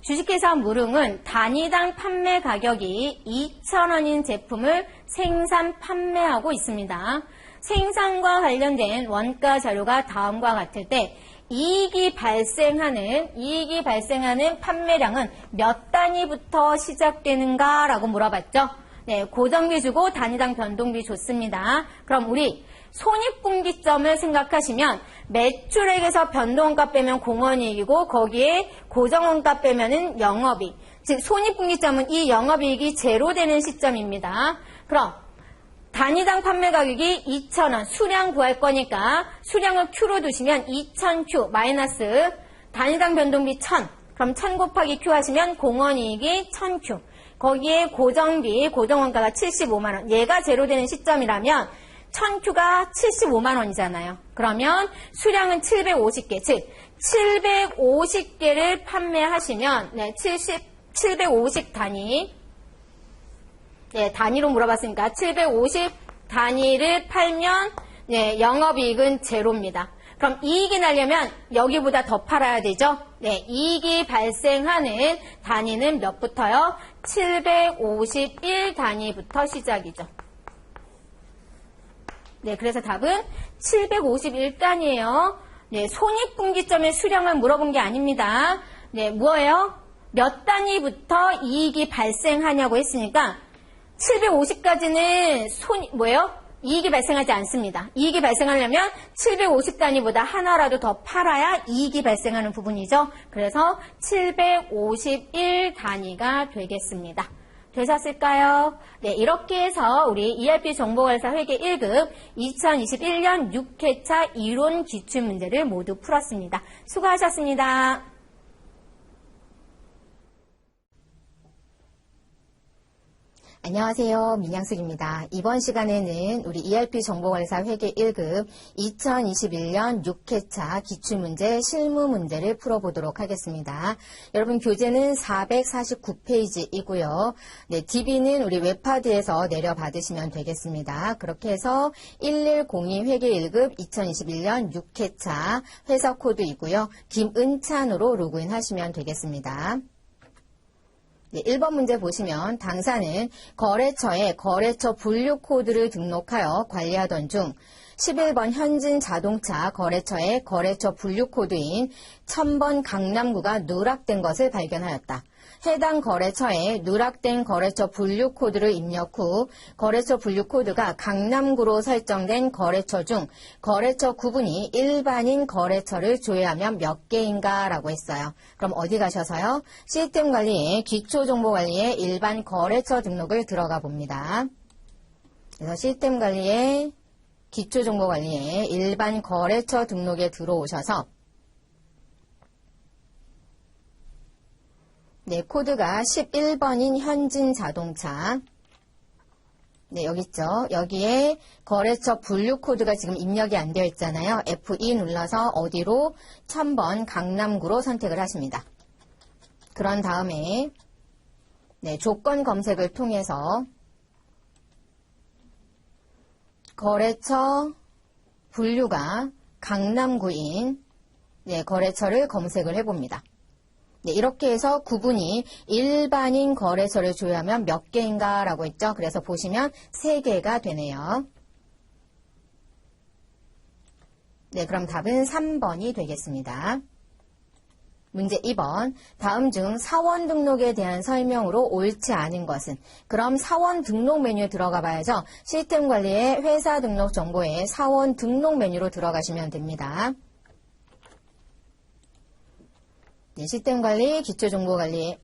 주식회사 무릉은 단위당 판매 가격이 2,000원인 제품을 생산, 판매하고 있습니다. 생산과 관련된 원가 자료가 다음과 같을 때 이익이 발생하는 판매량은 몇 단위부터 시작되는가 라고 물어봤죠. 네, 고정비 주고 단위당 변동비 줬습니다. 그럼 우리 손익분기점을 생각하시면 매출액에서 변동원가 빼면 공헌이익이고 거기에 고정원가 빼면은 영업이익. 즉 손익분기점은 이 영업이익이 제로 되는 시점입니다. 그럼 단위당 판매 가격이 2,000원 수량 구할 거니까 수량을 Q로 두시면 2,000Q 마이너스 단위당 변동비 1,000. 그럼 1,000 곱하기 Q 하시면 공헌이익이 1,000Q. 거기에 고정비, 고정원가가 75만 원. 얘가 제로 되는 시점이라면 1000Q가 75만 원이잖아요. 그러면 수량은 750개, 즉 750개를 판매하시면 750 단위, 단위로 물어봤으니까 750 단위를 팔면 영업이익은 제로입니다. 그럼 이익이 나려면 여기보다 더 팔아야 되죠? 이익이 발생하는 단위는 몇부터요? 751 단위부터 시작이죠. 그래서 답은 751단이에요. 손익분기점의 수량을 물어본 게 아닙니다. 뭐예요? 몇 단위부터 이익이 발생하냐고 했으니까 750까지는 이익이 발생하지 않습니다. 이익이 발생하려면 750단위보다 하나라도 더 팔아야 이익이 발생하는 부분이죠. 그래서 751단위가 되겠습니다. 되셨을까요? 이렇게 해서 우리 ERP 정보관리사 회계 1급 2021년 6회차 이론 기출문제를 모두 풀었습니다. 수고하셨습니다. 안녕하세요. 민양숙입니다. 이번 시간에는 우리 ERP 정보관리사 회계 1급 2021년 6회차 기출문제 실무 문제를 풀어보도록 하겠습니다. 여러분 교재는 449페이지이고요. DB는 우리 웹하드에서 내려받으시면 되겠습니다. 그렇게 해서 1102 회계 1급 2021년 6회차 회사 코드이고요. 김은찬으로 로그인 하시면 되겠습니다. 1번 문제 보시면 당사는 거래처에 거래처 분류 코드를 등록하여 관리하던 중 11번 현진 자동차 거래처에 거래처 분류 코드인 1000번 강남구가 누락된 것을 발견하였다. 해당 거래처에 누락된 거래처 분류 코드를 입력 후 거래처 분류 코드가 강남구로 설정된 거래처 중 거래처 구분이 일반인 거래처를 조회하면 몇 개인가 라고 했어요. 그럼 어디 가셔서요? 시스템 관리에 기초정보 관리에 일반 거래처 등록을 들어가 봅니다. 그래서 시스템 관리에 기초정보 관리에 일반 거래처 등록에 들어오셔서 코드가 11번인 현진 자동차. 여기 있죠. 여기에 거래처 분류 코드가 지금 입력이 안 되어 있잖아요. F2 눌러서 어디로? 1000번 강남구로 선택을 하십니다. 그런 다음에 조건 검색을 통해서 거래처 분류가 강남구인 거래처를 검색을 해봅니다. 이렇게 해서 구분이 일반인 거래처를 조회하면 몇 개인가 라고 했죠. 그래서 보시면 3개가 되네요. 그럼 답은 3번이 되겠습니다. 문제 2번. 다음 중 사원 등록에 대한 설명으로 옳지 않은 것은? 그럼 사원 등록 메뉴에 들어가 봐야죠. 시스템 관리의 회사 등록 정보에 사원 등록 메뉴로 들어가시면 됩니다. 시스템 관리, 기초정보 관리,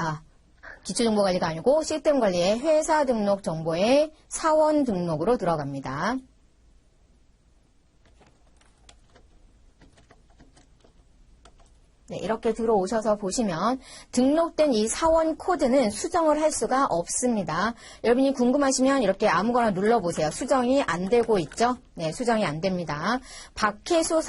기초정보 관리가 아니고 시스템 관리의 회사 등록 정보에 사원 등록으로 들어갑니다. 이렇게 들어오셔서 보시면 등록된 이 사원 코드는 수정을 할 수가 없습니다. 여러분이 궁금하시면 이렇게 아무거나 눌러보세요. 수정이 안 되고 있죠? 수정이 안 됩니다. 박혜수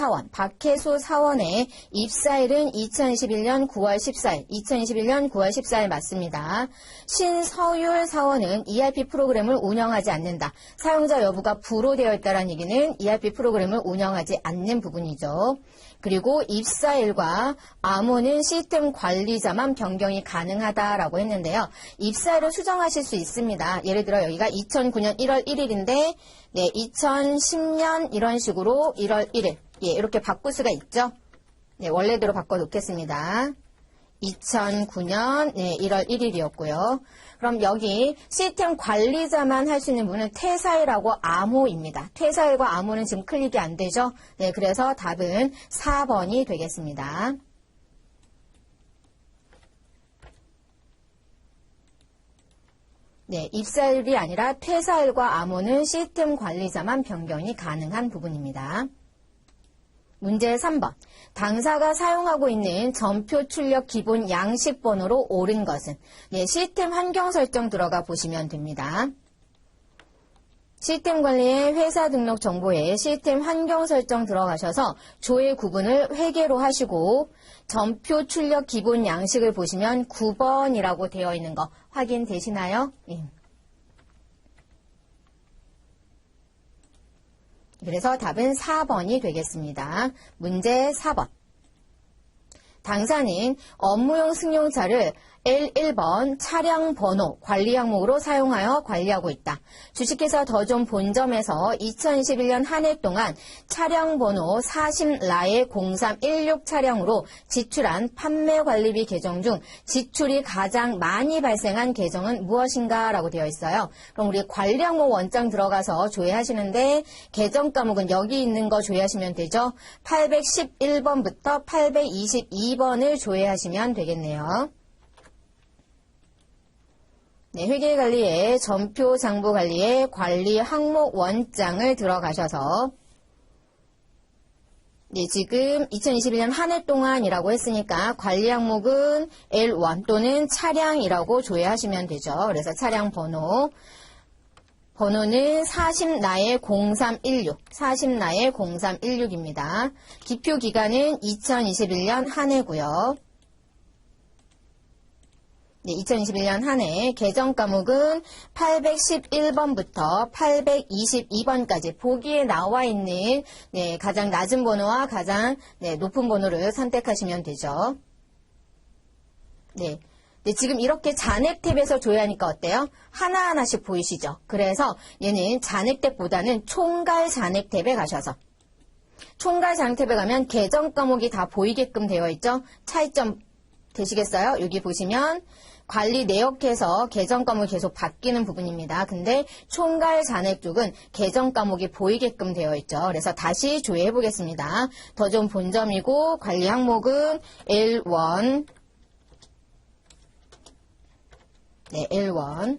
사원의 입사일은 2021년 9월 14일, 2021년 9월 14일 맞습니다. 신서율 사원은 ERP 프로그램을 운영하지 않는다. 사용자 여부가 불호되어 있다는 얘기는 ERP 프로그램을 운영하지 않는 부분이죠. 그리고 입사일과 암호는 시스템 관리자만 변경이 가능하다라고 했는데요. 입사일을 수정하실 수 있습니다. 예를 들어 여기가 2009년 1월 1일인데 2010년 이런 식으로 1월 1일 이렇게 바꿀 수가 있죠. 원래대로 바꿔놓겠습니다. 2009년 1월 1일이었고요. 그럼 여기 시스템 관리자만 할 수 있는 분은 퇴사일하고 암호입니다. 퇴사일과 암호는 지금 클릭이 안 되죠. 그래서 답은 4번이 되겠습니다. 입사일이 아니라 퇴사일과 암호는 시스템 관리자만 변경이 가능한 부분입니다. 문제 3번. 당사가 사용하고 있는 전표 출력 기본 양식 번호로 옳은 것은? 시스템 환경 설정 들어가 보시면 됩니다. 시스템 관리의 회사 등록 정보에 시스템 환경 설정 들어가셔서 조회 구분을 회계로 하시고 전표 출력 기본 양식을 보시면 9번이라고 되어 있는 거 확인되시나요? 예. 그래서 답은 4번이 되겠습니다. 문제 4번. 당사는 업무용 승용차를 L1번 차량 번호 관리 항목으로 사용하여 관리하고 있다. 주식회사 더존 본점에서 2021년 한 해 동안 차량 번호 40라의 0316 차량으로 지출한 판매 관리비 계정 중 지출이 가장 많이 발생한 계정은 무엇인가? 라고 되어 있어요. 그럼 우리 관리 항목 원장 들어가서 조회하시는데 계정 과목은 여기 있는 거 조회하시면 되죠. 811번부터 822번을 조회하시면 되겠네요. 네, 회계관리에 전표 장부관리에 관리 항목 원장을 들어가셔서 네, 지금 2021년 한 해 동안이라고 했으니까 관리 항목은 L1 또는 차량이라고 조회하시면 되죠. 그래서 차량 번호는 40나의 0316, 40나의 0316입니다. 기표 기간은 2021년 한 해고요. 네, 2021년 한 해 계정 과목은 811번부터 822번까지 보기에 나와 있는 네, 가장 낮은 번호와 가장 높은 번호를 선택하시면 되죠. 네. 네, 지금 이렇게 잔액 탭에서 조회하니까 어때요? 하나하나씩 보이시죠? 그래서 얘는 잔액 탭보다는 총괄 잔액 탭에 가셔서 총괄 잔액 탭에 가면 계정 과목이 다 보이게끔 되어 있죠? 차이점 되시겠어요? 여기 보시면 관리 내역에서 계정 과목이 계속 바뀌는 부분입니다. 근데 총괄 잔액 쪽은 계정 과목이 보이게끔 되어 있죠. 그래서 다시 조회해 보겠습니다. 더존 본점이고 관리 항목은 L1. 네, L1.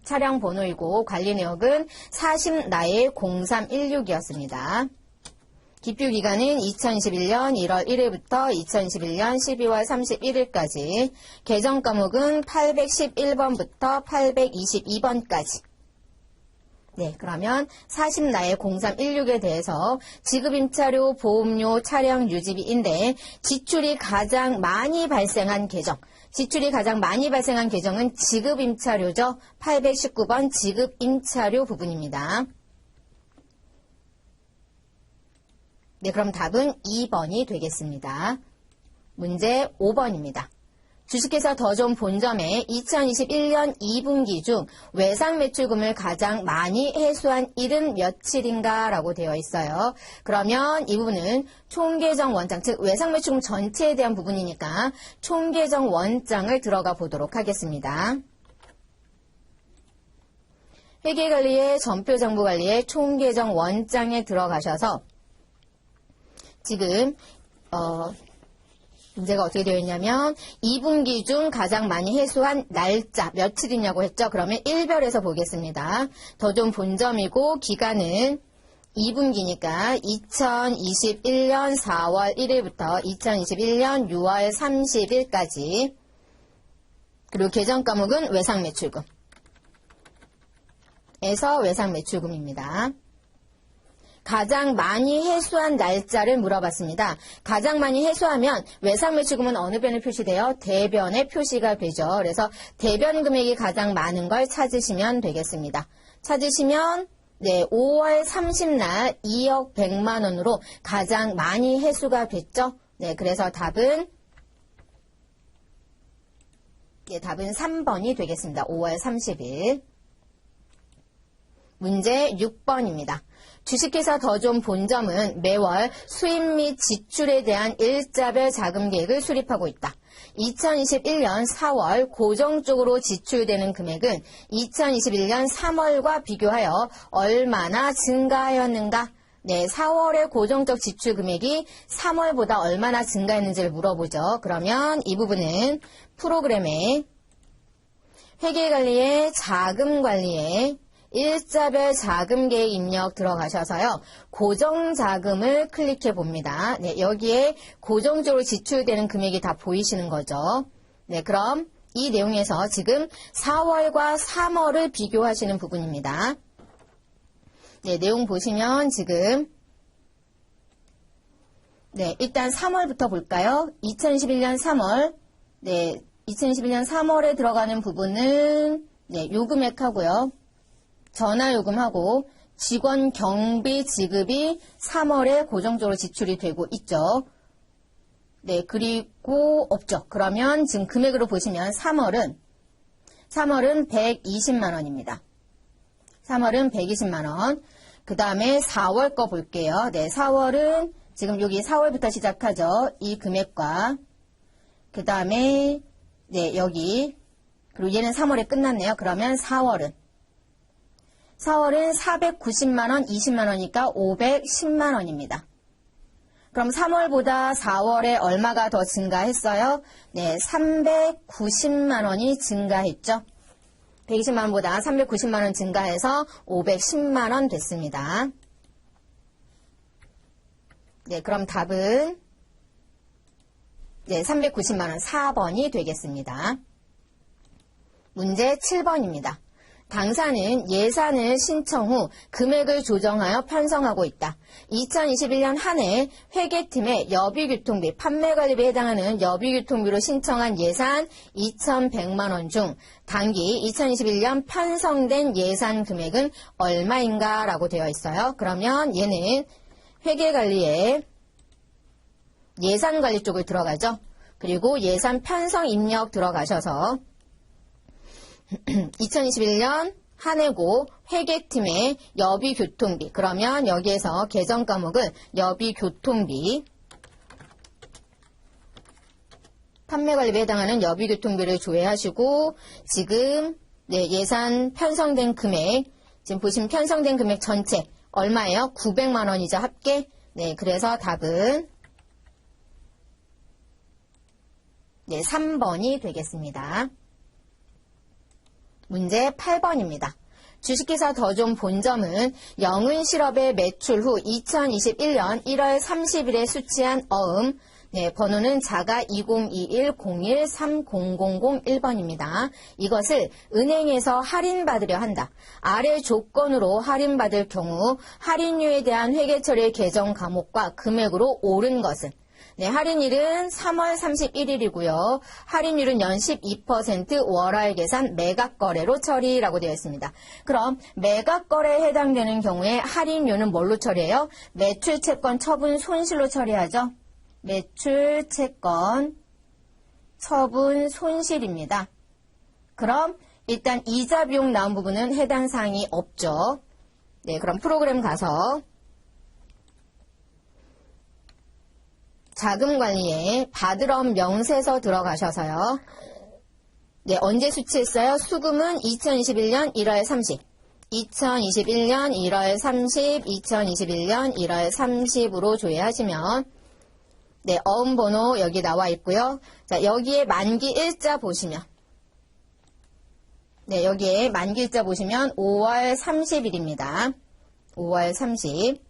차량 번호이고 관리 내역은 40나의 0316이었습니다. 기표 기간은 2021년 1월 1일부터 2021년 12월 31일까지, 계정 과목은 811번부터 822번까지. 네, 그러면 40나의 0316에 대해서 지급임차료, 보험료, 차량 유지비인데 지출이 가장 많이 발생한 계정, 지출이 가장 많이 발생한 계정은 지급임차료죠. 819번 지급임차료 부분입니다. 네, 그럼 답은 2번이 되겠습니다. 문제 5번입니다. 주식회사 더존 본점의 2021년 2분기 중 외상 매출금을 가장 많이 회수한 일은 며칠인가? 라고 되어 있어요. 그러면 이 부분은 총계정 원장, 즉 외상 매출금 전체에 대한 부분이니까 총계정 원장을 들어가 보도록 하겠습니다. 회계관리의 전표정보관리의 총계정 원장에 들어가셔서 지금 문제가 어떻게 되어 있냐면 2분기 중 가장 많이 회수한 날짜 며칠이냐고 했죠. 그러면 1별에서 보겠습니다. 더존 본점이고 기간은 2분기니까 2021년 4월 1일부터 2021년 6월 30일까지, 그리고 계정 과목은 외상 매출금 에서 외상 매출금입니다. 가장 많이 회수한 날짜를 물어봤습니다. 가장 많이 회수하면 외상 매출금은 어느 변에 표시돼요? 대변에 표시가 되죠. 그래서 대변 금액이 가장 많은 걸 찾으시면 되겠습니다. 찾으시면 네, 5월 30날 2억 100만 원으로 가장 많이 회수가 됐죠. 네, 그래서 답은 3번이 되겠습니다. 5월 30일. 문제 6번입니다. 주식회사 더존 본점은 매월 수입 및 지출에 대한 일자별 자금 계획을 수립하고 있다. 2021년 4월 고정적으로 지출되는 금액은 2021년 3월과 비교하여 얼마나 증가하였는가? 네, 4월의 고정적 지출 금액이 3월보다 얼마나 증가했는지를 물어보죠. 그러면 이 부분은 프로그램에 회계관리의 자금관리에 일자별 자금계획 입력 들어가셔서요. 고정자금을 클릭해 봅니다. 네, 여기에 고정적으로 지출되는 금액이 다 보이시는 거죠. 네, 그럼 이 내용에서 지금 4월과 3월을 비교하시는 부분입니다. 네, 내용 보시면 지금 네, 일단 3월부터 볼까요? 2021년 3월. 네, 2021년 3월에 들어가는 부분은 네, 요금액하고요. 전화요금하고 직원 경비 지급이 3월에 고정적으로 지출이 되고 있죠. 네, 그리고 없죠. 그러면 지금 금액으로 보시면 3월은 120만 원입니다. 3월은 120만 원. 그 다음에 4월 거 볼게요. 네, 4월은 지금 여기 4월부터 시작하죠. 이 금액과 그 다음에 네, 여기 그리고 얘는 3월에 끝났네요. 그러면 4월은 490만 원, 20만 원이니까 510만 원입니다. 그럼 3월보다 4월에 얼마가 더 증가했어요? 네, 390만 원이 증가했죠. 120만 원보다 390만 원 증가해서 510만 원 됐습니다. 네, 그럼 답은 네, 390만 원 4번이 되겠습니다. 문제 7번입니다. 당사는 예산을 신청 후 금액을 조정하여 편성하고 있다. 2021년 한 해 회계팀의 여비교통비, 판매관리비에 해당하는 여비교통비로 신청한 예산 2,100만 원 중 당기 2021년 편성된 예산 금액은 얼마인가 라고 되어 있어요. 그러면 얘는 회계관리에 예산관리 쪽을 들어가죠. 그리고 예산 편성 입력 들어가셔서 2021년 한 해고 회계팀의 여비교통비, 그러면 여기에서 계정 과목은 여비교통비, 판매관리비에 해당하는 여비교통비를 조회하시고 지금 네, 예산 편성된 금액, 지금 보시면 편성된 금액 전체 얼마예요? 900만 원이죠, 합계. 네, 그래서 답은 네, 3번이 되겠습니다. 문제 8번입니다. 주식회사 더존 본점은 영은실업의 매출 후 2021년 1월 30일에 수취한 어음, 네, 번호는 자가 2021-01300001번입니다. 이것을 은행에서 할인받으려 한다. 아래 조건으로 할인받을 경우 할인율에 대한 회계처리 계정 과목과 금액으로 옳은 것은 네, 할인일은 3월 31일이고요. 할인율은 연 12% 월할 계산 매각거래로 처리라고 되어 있습니다. 그럼 매각거래에 해당되는 경우에 할인율은 뭘로 처리해요? 매출채권 처분 손실로 처리하죠. 매출채권 처분 손실입니다. 그럼 일단 이자 비용 나온 부분은 해당 사항이 없죠. 네, 그럼 프로그램 가서 자금관리에 받으러 명세서 들어가셔서요. 네, 언제 수취했어요? 수금은 2021년 1월 30, 2021년 1월 30, 2021년 1월 30으로 조회하시면 네, 어음번호 여기 나와 있고요. 자, 여기에 만기 일자 보시면 네, 여기에 만기 일자 보시면 5월 30일입니다. 5월 30.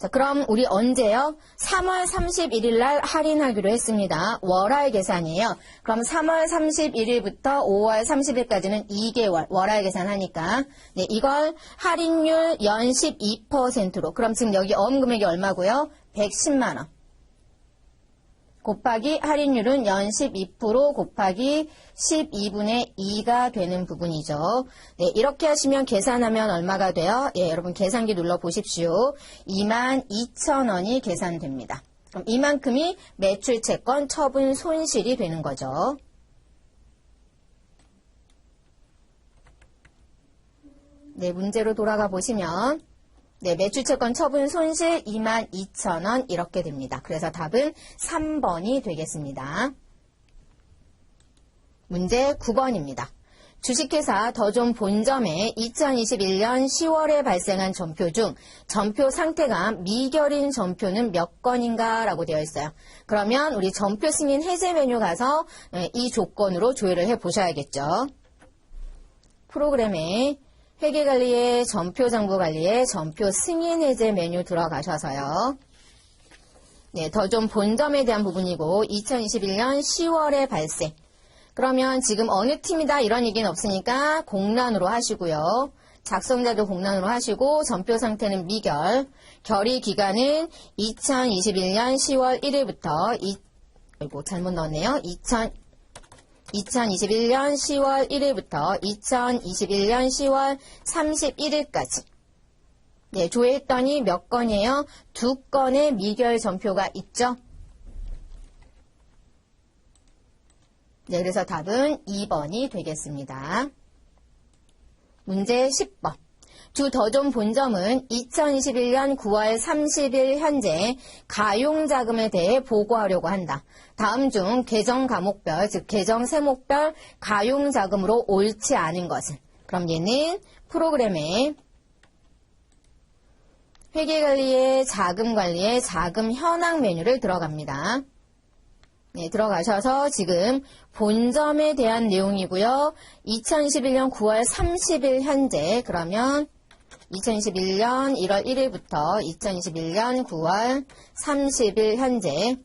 자, 그럼 우리 언제요? 3월 31일 날 할인하기로 했습니다. 월할 계산이에요. 그럼 3월 31일부터 5월 30일까지는 2개월 월할 계산하니까 네, 이걸 할인율 연 12%로 그럼 지금 여기 어음 금액이 얼마고요? 110만 원. 곱하기 할인율은 연 12% 곱하기 12분의 2가 되는 부분이죠. 네, 이렇게 하시면 계산하면 얼마가 돼요? 예, 여러분 계산기 눌러 보십시오. 22,000원이 계산됩니다. 그럼 이만큼이 매출채권 처분 손실이 되는 거죠. 네, 문제로 돌아가 보시면 네, 매출채권 처분 손실 22,000원 이렇게 됩니다. 그래서 답은 3번이 되겠습니다. 문제 9번입니다. 주식회사 더존 본점에 2021년 10월에 발생한 전표 중 전표 상태가 미결인 전표는 몇 건인가 라고 되어 있어요. 그러면 우리 전표 승인 해제 메뉴 가서 이 조건으로 조회를 해 보셔야겠죠. 프로그램에 회계관리에 전표정보관리에 전표 승인 해제 메뉴 들어가셔서요. 네, 더존 본점에 대한 부분이고 2021년 10월에 발생. 그러면 지금 어느 팀이다 이런 얘기는 없으니까 공란으로 하시고요. 작성자도 공란으로 하시고 전표 상태는 미결. 결의 기간은 2021년 10월 1일부터 잘못 넣었네요. 2021년 10월 1일부터 2021년 10월 31일까지. 네, 조회했더니 몇 건이에요? 2건의 미결 전표가 있죠? 네, 그래서 답은 2번이 되겠습니다. 문제 10번. 주 더존 본점은 2021년 9월 30일 현재 가용자금에 대해 보고하려고 한다. 다음 중 개정 과목별, 즉 개정 세목별 가용자금으로 옳지 않은 것은. 그럼 얘는 프로그램에 회계관리의 자금관리의 자금 현황 메뉴를 들어갑니다. 네, 들어가셔서 지금 본점에 대한 내용이고요. 2021년 9월 30일 현재 그러면 2021년 1월 1일부터 2021년 9월 30일 현재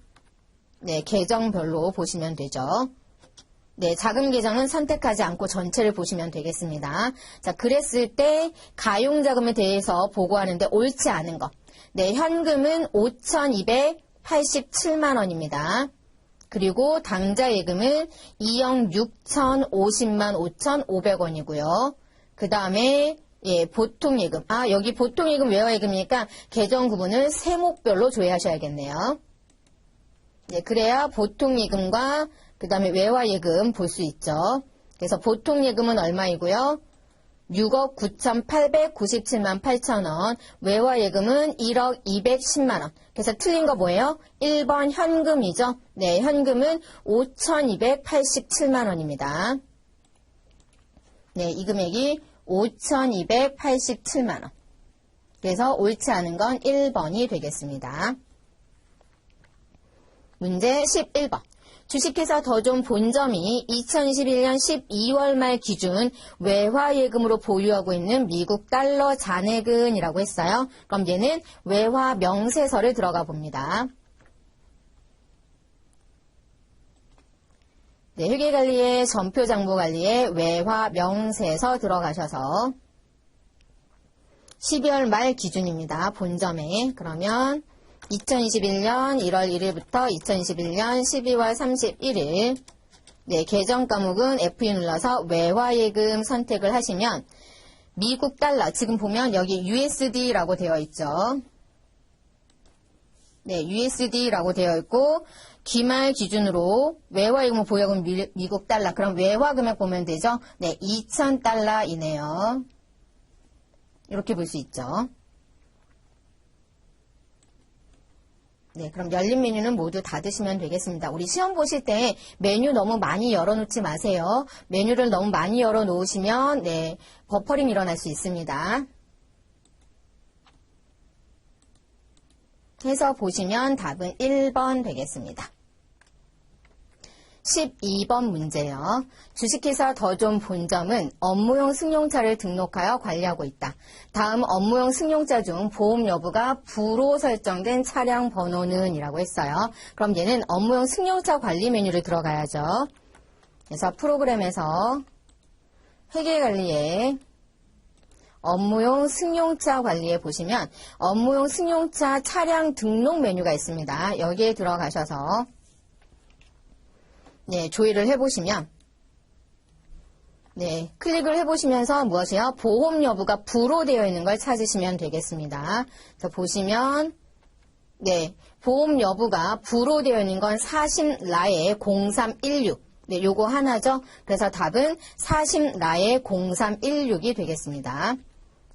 네, 계정별로 보시면 되죠. 네, 자금 계정은 선택하지 않고 전체를 보시면 되겠습니다. 자, 그랬을 때 가용자금에 대해서 보고하는데 옳지 않은 것. 네, 현금은 5,287만 원입니다. 그리고 당좌 예금은 2억 6,050만 5,500원이고요. 그 다음에 예, 보통 예금. 여기 보통 예금, 외화 예금이니까 계정 구분을 세목별로 조회하셔야겠네요. 네, 그래야 보통 예금과 그 다음에 외화 예금 볼 수 있죠. 그래서 보통 예금은 얼마이고요? 6억 9,897만 8천원, 외화 예금은 1억 210만원. 그래서 틀린 거 뭐예요? 1번 현금이죠. 네, 현금은 5,287만원입니다. 네, 이 금액이 5,287만원. 그래서 옳지 않은 건 1번이 되겠습니다. 문제 11번. 주식회사 더존 본점이 2021년 12월 말 기준 외화예금으로 보유하고 있는 미국 달러 잔액은이라고 했어요. 그럼 얘는 외화 명세서를 들어가 봅니다. 네, 회계관리의 전표장부관리의 외화 명세서 들어가셔서 12월 말 기준입니다. 본점에. 그러면 2021년 1월 1일부터 2021년 12월 31일 네, 계정 과목은 F2 눌러서 외화예금 선택을 하시면 미국 달러, 지금 보면 여기 USD라고 되어 있죠. 네, USD라고 되어 있고 기말 기준으로 외화예금을 보유하고 있는 미국 달러, 그럼 외화 금액 보면 되죠. 네, 2,000달러이네요. 이렇게 볼 수 있죠. 네, 그럼 열린 메뉴는 모두 닫으시면 되겠습니다. 우리 시험 보실 때 메뉴 너무 많이 열어놓지 마세요. 메뉴를 너무 많이 열어놓으시면 네, 버퍼링 일어날 수 있습니다. 해서 보시면 답은 1번 되겠습니다. 12번 문제요. 주식회사 더존 본점은 업무용 승용차를 등록하여 관리하고 있다. 다음 업무용 승용차 중 보험 여부가 부로 설정된 차량 번호는 이라고 했어요. 그럼 얘는 업무용 승용차 관리 메뉴를 들어가야죠. 그래서 프로그램에서 회계관리에 업무용 승용차 관리에 보시면 업무용 승용차 차량 등록 메뉴가 있습니다. 여기에 들어가셔서 네, 조회를 해보시면 네, 클릭을 해보시면서 무엇이요? 보험 여부가 부로 되어 있는 걸 찾으시면 되겠습니다. 그래서 보시면 네, 보험 여부가 부로 되어 있는 건 40라의 0316 네, 요거 하나죠. 그래서 답은 40라의 0316이 되겠습니다.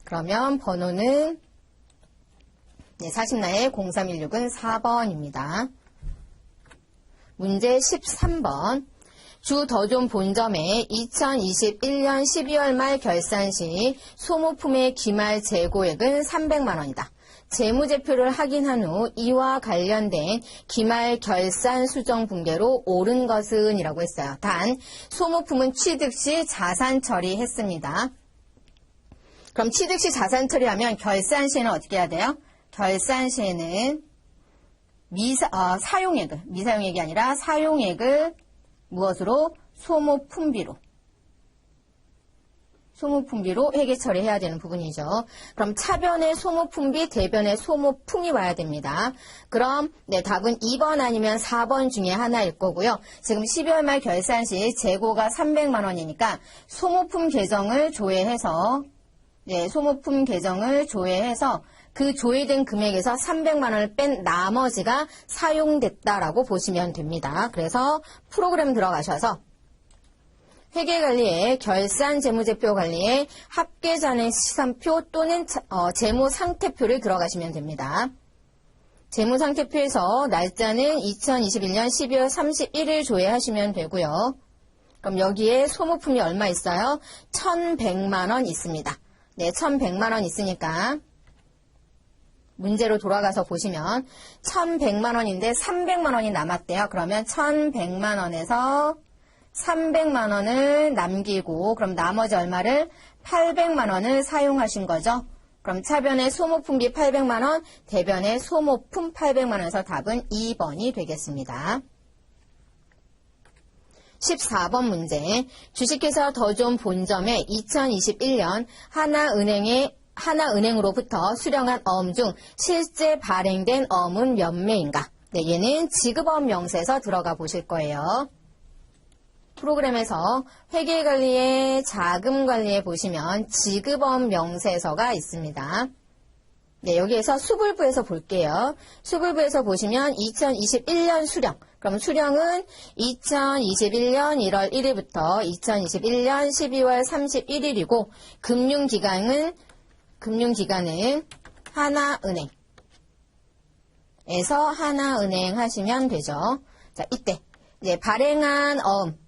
그러면 번호는 네, 40라의 0316은 4번입니다. 문제 13번. 주 더존 본점에 2021년 12월 말 결산 시 소모품의 기말 재고액은 300만 원이다. 재무제표를 확인한 후 이와 관련된 기말 결산 수정 분계로 옳은 것은 이라고 했어요. 단 소모품은 취득 시 자산 처리했습니다. 그럼 취득 시 자산 처리하면 결산 시에는 어떻게 해야 돼요? 결산 시에는 사용액을, 미사용액이 아니라 사용액을 무엇으로? 소모품비로 회계 처리해야 되는 부분이죠. 그럼 차변의 소모품비, 대변의 소모품이 와야 됩니다. 그럼 네, 답은 2번 아니면 4번 중에 하나일 거고요. 지금 12월 말 결산 시 재고가 300만 원이니까 소모품 계정을 조회해서 그 조회된 금액에서 300만 원을 뺀 나머지가 사용됐다라고 보시면 됩니다. 그래서 프로그램 들어가셔서 회계관리에 결산재무제표 관리에 합계잔의 시산표 또는 재무상태표를 들어가시면 됩니다. 재무상태표에서 날짜는 2021년 12월 31일 조회하시면 되고요. 그럼 여기에 소모품이 얼마 있어요? 1,100만 원 있습니다. 네, 1,100만 원 있으니까 문제로 돌아가서 보시면 1,100만 원인데 300만 원이 남았대요. 그러면 1,100만 원에서 300만 원을 남기고 그럼 나머지 얼마를 800만 원을 사용하신 거죠. 그럼 차변의 소모품비 800만 원, 대변의 소모품 800만 원에서 답은 2번이 되겠습니다. 14번 문제. 주식회사 더 좋은 본점에 2021년 하나은행으로부터 수령한 어음 중 실제 발행된 어음은 몇 매인가? 네, 얘는 지급어음 명세서 들어가 보실 거예요. 프로그램에서 회계관리에 자금관리에 보시면 지급어음 명세서가 있습니다. 네, 여기에서 수불부에서 볼게요. 수불부에서 보시면 2021년 수령. 그럼 수령은 2021년 1월 1일부터 2021년 12월 31일이고 금융기관은 하나은행에서 하나은행 하시면 되죠. 자, 이때 이제 발행한 어음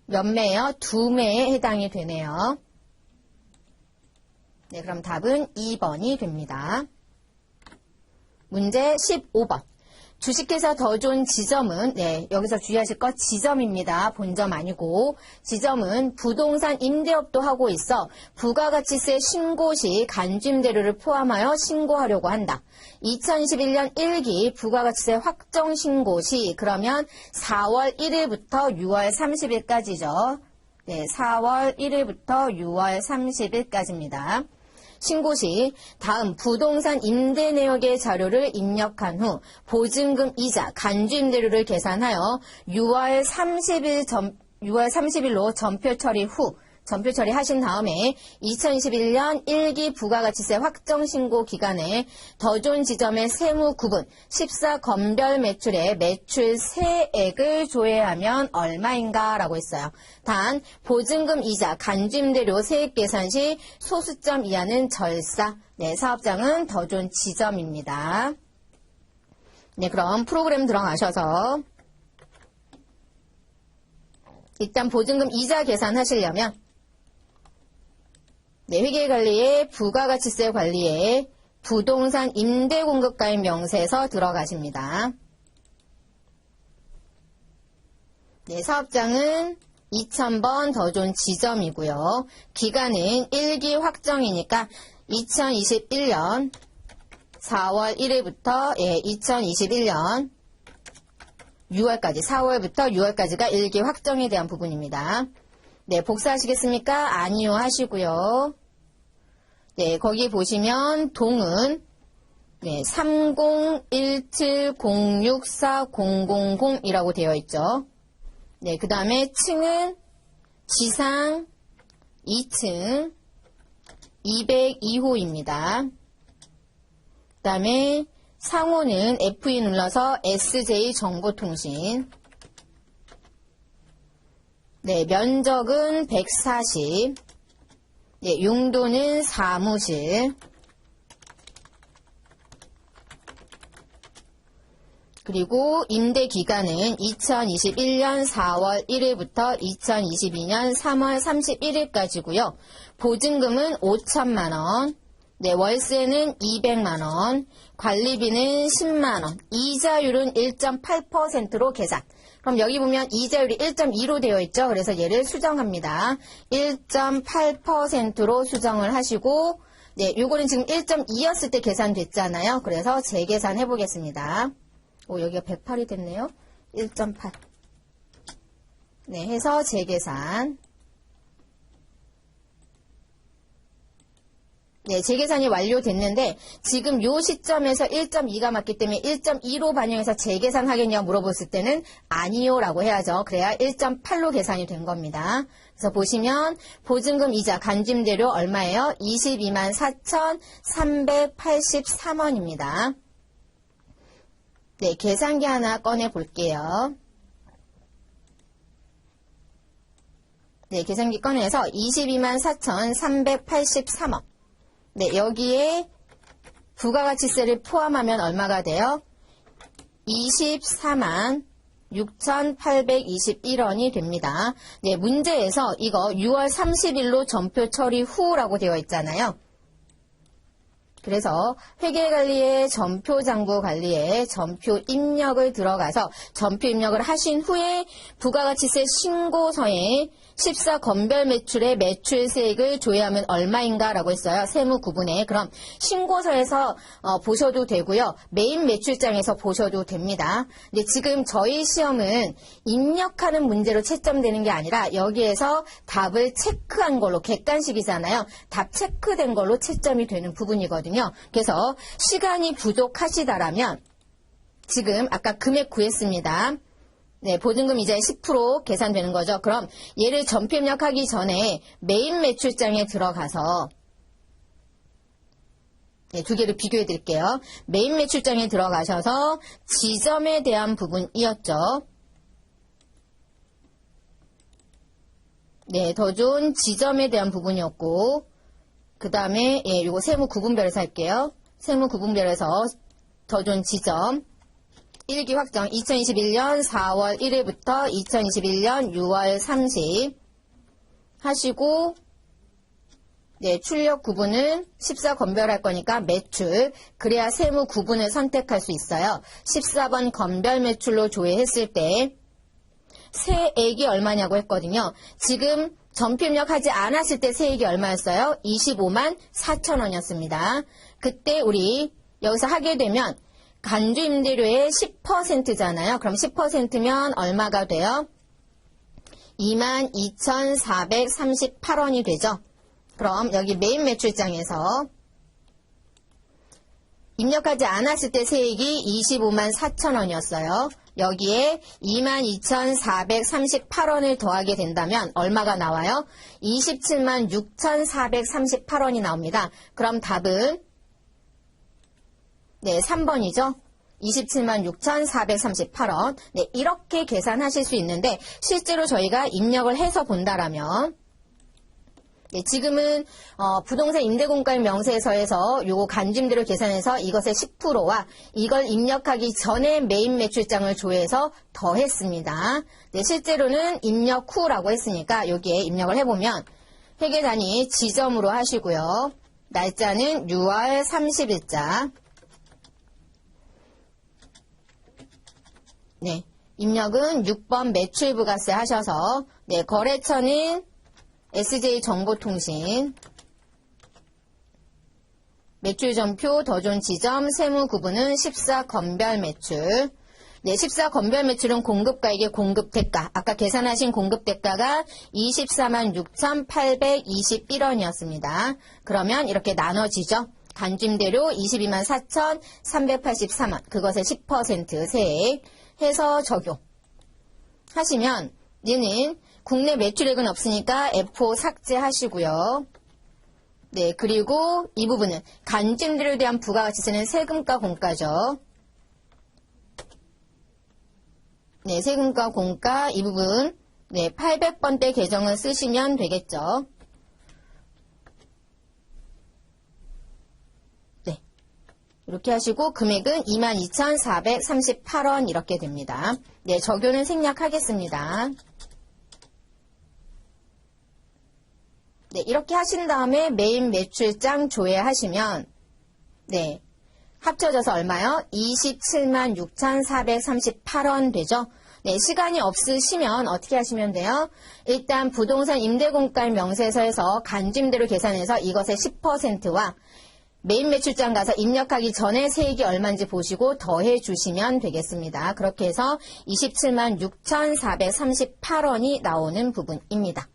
몇 매요? 2매에 해당이 되네요. 네, 그럼 답은 2번이 됩니다. 문제 15번. 주식회사 더 좋은 지점은 네, 여기서 주의하실 것 지점입니다. 본점 아니고 지점은 부동산 임대업도 하고 있어 부가가치세 신고 시 간주임대료를 포함하여 신고하려고 한다. 2021년 1기 부가가치세 확정 신고 시 그러면 4월 1일부터 6월 30일까지죠. 네, 4월 1일부터 6월 30일까지입니다. 신고 시 다음 부동산 임대 내역의 자료를 입력한 후 보증금 이자 간주임대료를 계산하여 6월 30일로 전표 처리하신 다음에 2021년 1기 부가가치세 확정 신고 기간에 더 좋은 지점의 세무 구분 14건별 매출의 매출 세액을 조회하면 얼마인가 라고 했어요. 단 보증금 이자 간주임대료 세액 계산 시 소수점 이하는 절사. 네, 사업장은 더 좋은 지점입니다. 네, 그럼 프로그램 들어가셔서 일단 보증금 이자 계산하시려면 네, 회계관리에 부가가치세 관리에 부동산 임대공급가입 명세서 들어가십니다. 네, 사업장은 2000번 더 좋은 지점이고요. 기간은 1기 확정이니까 2021년 4월 1일부터 2021년 6월까지 4월부터 6월까지가 1기 확정에 대한 부분입니다. 네, 복사하시겠습니까? 아니요 하시고요. 네, 거기 보시면 동은 네, 3017064000이라고 되어 있죠. 네, 그 다음에 층은 지상 2층 202호입니다. 그 다음에 상호는 F2 눌러서 SJ정보통신. 네, 면적은 140. 네, 용도는 사무실. 그리고 임대 기간은 2021년 4월 1일부터 2022년 3월 31일까지고요. 보증금은 5천만 원. 네, 월세는 200만 원. 관리비는 10만 원. 이자율은 1.8%로 계산. 그럼 여기 보면 이자율이 1.2로 되어 있죠. 그래서 얘를 수정합니다. 1.8%로 수정을 하시고 네, 요거는 지금 1.2였을 때 계산됐잖아요. 그래서 재계산해 보겠습니다. 오, 여기가 108이 됐네요. 1.8. 네, 해서 재계산. 네, 재계산이 완료됐는데 지금 요 시점에서 1.2가 맞기 때문에 1.2로 반영해서 재계산하겠냐 물어봤을 때는 아니요 라고 해야죠. 그래야 1.8로 계산이 된 겁니다. 그래서 보시면 보증금 이자 간주임대료 얼마예요? 22만 4,383원입니다. 네, 계산기 하나 꺼내 볼게요. 네, 계산기 꺼내서 22만 4,383원. 네, 여기에 부가가치세를 포함하면 얼마가 돼요? 24만 6,821원이 됩니다. 네, 문제에서 이거 6월 30일로 전표 처리 후라고 되어 있잖아요. 그래서 회계관리에 전표장부관리에 전표 입력을 들어가서 전표 입력을 하신 후에 부가가치세 신고서에 14건별 매출의 매출세액을 조회하면 얼마인가 라고 했어요. 세무 구분에. 그럼 신고서에서 보셔도 되고요. 메인 매출장에서 보셔도 됩니다. 근데 지금 저희 시험은 입력하는 문제로 채점되는 게 아니라 여기에서 답을 체크한 걸로 객관식이잖아요. 답 체크된 걸로 채점이 되는 부분이거든요. 그래서 시간이 부족하시다라면 지금 아까 금액 구했습니다. 네, 보증금 이자의 10% 계산되는 거죠. 그럼 얘를 전표 입력하기 전에 메인 매출장에 들어가서 네, 두 개를 비교해 드릴게요. 메인 매출장에 들어가셔서 지점에 대한 부분이었죠. 네, 더 좋은 지점에 대한 부분이었고 그 다음에 예, 요거 세무 구분별에서 할게요. 세무 구분별에서 더 좋은 지점 1기 확정 2021년 4월 1일부터 2021년 6월 30 하시고 네, 출력 구분은 14건별 할 거니까 매출 그래야 세무 구분을 선택할 수 있어요. 14번 건별 매출로 조회했을 때 세액이 얼마냐고 했거든요. 지금 전표 입력하지 않았을 때 세액이 얼마였어요? 25만 4천원이었습니다. 그때 우리 여기서 하게 되면 간주임대료의 10%잖아요. 그럼 10%면 얼마가 돼요? 22,438원이 되죠. 그럼 여기 메인 매출장에서 입력하지 않았을 때 세액이 25만 4천원이었어요. 여기에 22,438원을 더하게 된다면 얼마가 나와요? 27만 6,438원이 나옵니다. 그럼 답은 네, 3번이죠. 27만 6,438원. 네, 이렇게 계산하실 수 있는데 실제로 저희가 입력을 해서 본다라면 네, 지금은 부동산 임대공가인 명세서에서 요거 간주임대료 계산해서 이것의 10%와 이걸 입력하기 전에 메인 매출장을 조회해서 더했습니다. 네, 실제로는 입력 후라고 했으니까 여기에 입력을 해보면 회계단위 지점으로 하시고요. 날짜는 6월 30일자. 네, 입력은 6번 매출부가세 하셔서 네, 거래처는 SJ정보통신 매출전표 더 좋은 지점 세무구분은 14건별 매출. 네, 14건별 매출은 공급가액의 공급대가. 아까 계산하신 공급대가가 24만 6,821원이었습니다. 그러면 이렇게 나눠지죠. 간주임대료 22만 4,383원. 그것의 10% 세액 해서 적용. 하시면 얘는 국내 매출액은 없으니까 F5 삭제하시고요. 네, 그리고 이 부분은 간주임대료에 대한 부가가치세는 세금과 공가죠. 네, 세금과 공가 이 부분 네, 800번대 계정을 쓰시면 되겠죠. 네, 이렇게 하시고 금액은 22,438원 이렇게 됩니다. 네, 적용은 생략하겠습니다. 네, 이렇게 하신 다음에 메인 매출장 조회하시면 네, 합쳐져서 얼마요? 27만 6,438원 되죠. 네, 시간이 없으시면 어떻게 하시면 돼요? 일단 부동산 임대공가인 명세서에서 간주임대료 계산해서 이것의 10%와 메인 매출장 가서 입력하기 전에 세액이 얼마인지 보시고 더해 주시면 되겠습니다. 그렇게 해서 27만 6,438원이 나오는 부분입니다.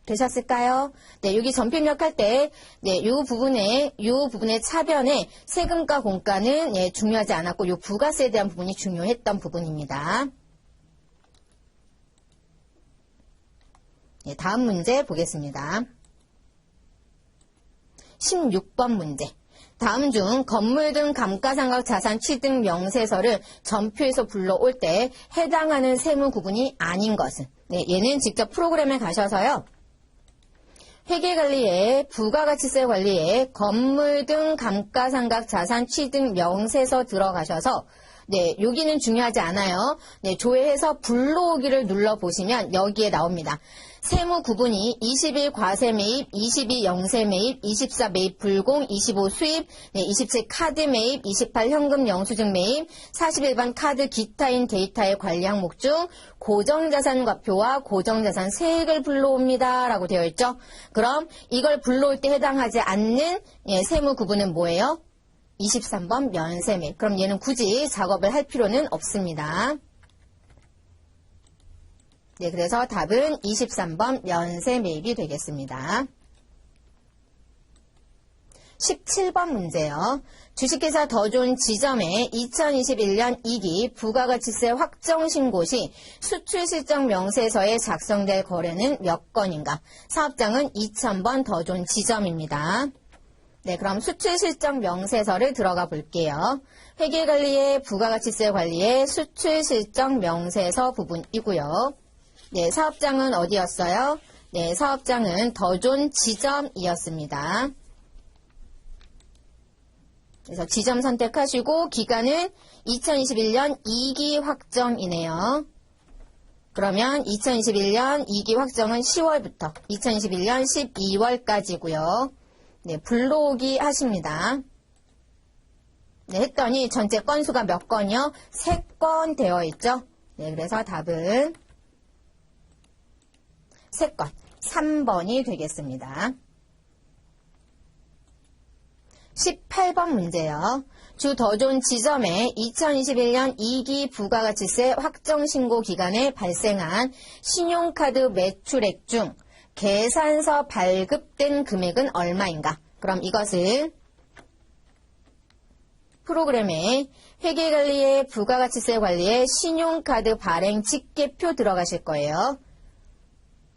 되셨을까요? 네, 여기 전표 입력할 때, 네, 요 부분의 차변에 세금과 공가는 예, 중요하지 않았고, 요 부가세에 대한 부분이 중요했던 부분입니다. 네, 다음 문제 보겠습니다. 16번 문제. 다음 중 건물 등 감가상각 자산 취득 명세서를 전표에서 불러올 때 해당하는 세무 구분이 아닌 것은, 네, 얘는 직접 프로그램에 가셔서요. 회계관리에 부가가치세 관리에 건물 등 감가상각 자산 취득 명세서 들어가셔서 네, 여기는 중요하지 않아요. 네, 조회해서 불러오기를 눌러보시면 여기에 나옵니다. 세무 구분이 21 과세 매입, 22 영세 매입, 24 매입 불공, 25 수입, 네, 27 카드 매입, 28 현금 영수증 매입, 41번 카드 기타인 데이터의 관리 항목 중 고정자산과표와 고정자산 세액을 불러옵니다. 라고 되어 있죠. 그럼 이걸 불러올 때 해당하지 않는 예, 세무 구분은 뭐예요? 23번 면세 매입. 그럼 얘는 굳이 작업을 할 필요는 없습니다. 네, 그래서 답은 23번 면세 매입이 되겠습니다. 17번 문제요. 주식회사 더 좋은 지점에 2021년 2기 부가가치세 확정신고 시 수출실적 명세서에 작성될 거래는 몇 건인가? 사업장은 2000번 더 좋은 지점입니다. 네, 그럼 수출실적 명세서를 들어가 볼게요. 회계관리의 부가가치세 관리의 수출실적 명세서 부분이고요. 네, 사업장은 어디였어요? 네, 사업장은 더 좋은 지점이었습니다. 그래서 지점 선택하시고 기간은 2021년 2기 확정이네요. 그러면 2021년 2기 확정은 10월부터 2021년 12월까지고요. 네, 불러오기 하십니다. 네, 했더니 전체 건수가 몇 건이요? 3건 되어 있죠. 네, 그래서 답은 3건, 3번이 되겠습니다. 18번 문제요. 주 더 좋은 지점에 2021년 2기 부가가치세 확정신고 기간에 발생한 신용카드 매출액 중 계산서 발급된 금액은 얼마인가? 그럼 이것을 프로그램에 회계관리의 부가가치세 관리에 신용카드 발행 집계표 들어가실 거예요.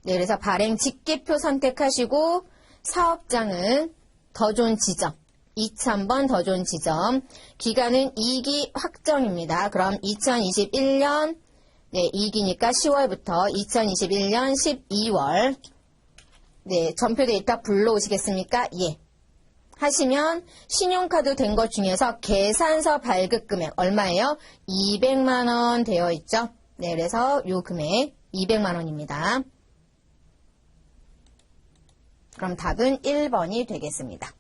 네, 그래서 발행 집계표 선택하시고 사업장은 더 좋은 지점, 2000번 더 좋은 지점, 기간은 2기 확정입니다. 그럼 2021년, 네, 2기니까 10월부터 2021년 12월, 네, 전표 데이터 불러오시겠습니까? 예. 하시면 신용카드 된 것 중에서 계산서 발급 금액 얼마예요? 200만원 되어 있죠? 네, 그래서 요 금액 200만원입니다. 그럼 답은 1번이 되겠습니다.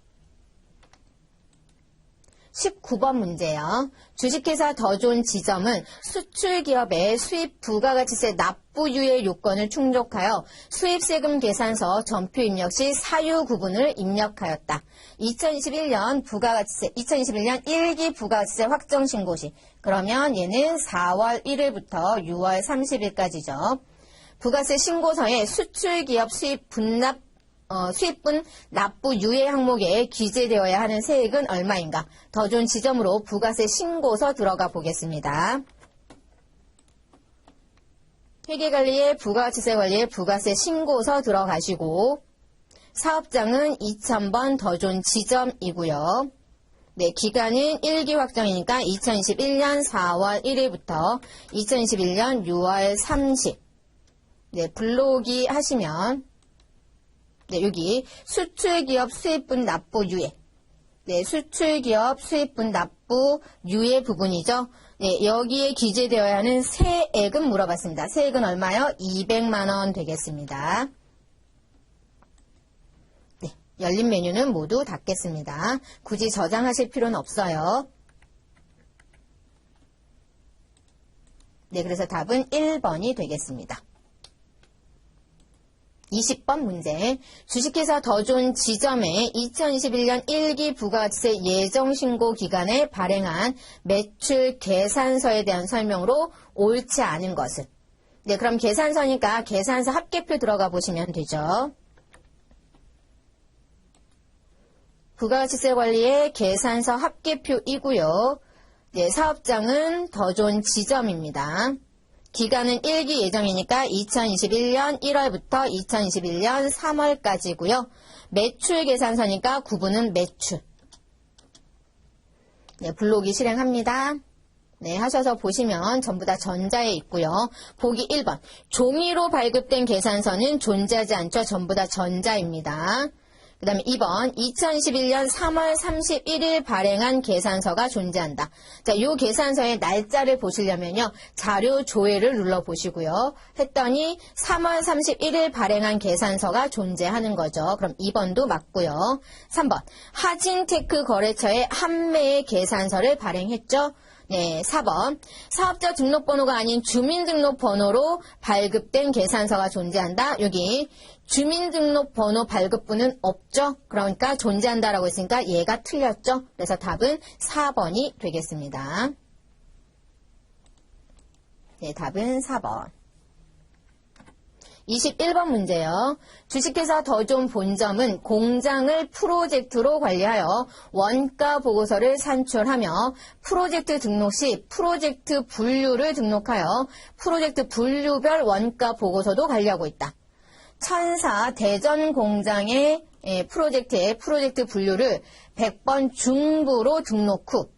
19번 문제요. 주식회사 더 좋은 지점은 수출기업의 수입 부가가치세 납부유예 요건을 충족하여 수입세금 계산서 전표 입력 시 사유 구분을 입력하였다. 2021년 1기 부가가치세 확정신고 시, 그러면 얘는 4월 1일부터 6월 30일까지죠. 부가세 신고서에 수출기업 수입분 납부 유예 항목에 기재되어야 하는 세액은 얼마인가? 더 좋은 지점으로 부가세 신고서 들어가 보겠습니다. 회계관리의 부가가치세 관리의 부가세 신고서 들어가시고 사업장은 2000번 더 좋은 지점이고요. 네, 기간은 1기 확정이니까 2021년 4월 1일부터 2021년 6월 30일. 네, 불러오기 하시면 네, 여기 수출기업 수입분 납부 유예. 네, 수출기업 수입분 납부 유예 부분이죠. 네, 여기에 기재되어야 하는 세액은 물어봤습니다. 세액은 얼마요? 200만원 되겠습니다. 네, 열린 메뉴는 모두 닫겠습니다. 굳이 저장하실 필요는 없어요. 네, 그래서 답은 1번이 되겠습니다. 20번 문제. 주식회사 더 좋은 지점의 2021년 1기 부가가치세 예정신고 기간에 발행한 매출 계산서에 대한 설명으로 옳지 않은 것은. 네, 그럼 계산서니까 계산서 합계표 들어가 보시면 되죠. 부가가치세 관리의 계산서 합계표이고요. 네, 사업장은 더 좋은 지점입니다. 기간은 1기 예정이니까 2021년 1월부터 2021년 3월까지고요. 매출 계산서니까 구분은 매출. 네, 블록이 실행합니다. 네, 하셔서 보시면 전부 다 전자에 있고요. 보기 1번. 종이로 발급된 계산서는 존재하지 않죠. 전부 다 전자입니다. 그 다음에 2번, 2021년 3월 31일 발행한 계산서가 존재한다. 자, 이 계산서의 날짜를 보시려면요. 자료 조회를 눌러보시고요. 했더니 3월 31일 발행한 계산서가 존재하는 거죠. 그럼 2번도 맞고요. 3번, 하진테크 거래처에 한매의 계산서를 발행했죠. 네, 4번. 사업자 등록번호가 아닌 주민등록번호로 발급된 계산서가 존재한다. 여기 주민등록번호 발급부는 없죠. 그러니까 존재한다라고 했으니까 얘가 틀렸죠. 그래서 답은 4번이 되겠습니다. 네, 답은 4번. 21번 문제요. 주식회사 더 좋은 본점은 공장을 프로젝트로 관리하여 원가 보고서를 산출하며 프로젝트 등록 시 프로젝트 분류를 등록하여 프로젝트 분류별 원가 보고서도 관리하고 있다. 천사 대전 공장의 프로젝트 분류를 100번 중부로 등록 후,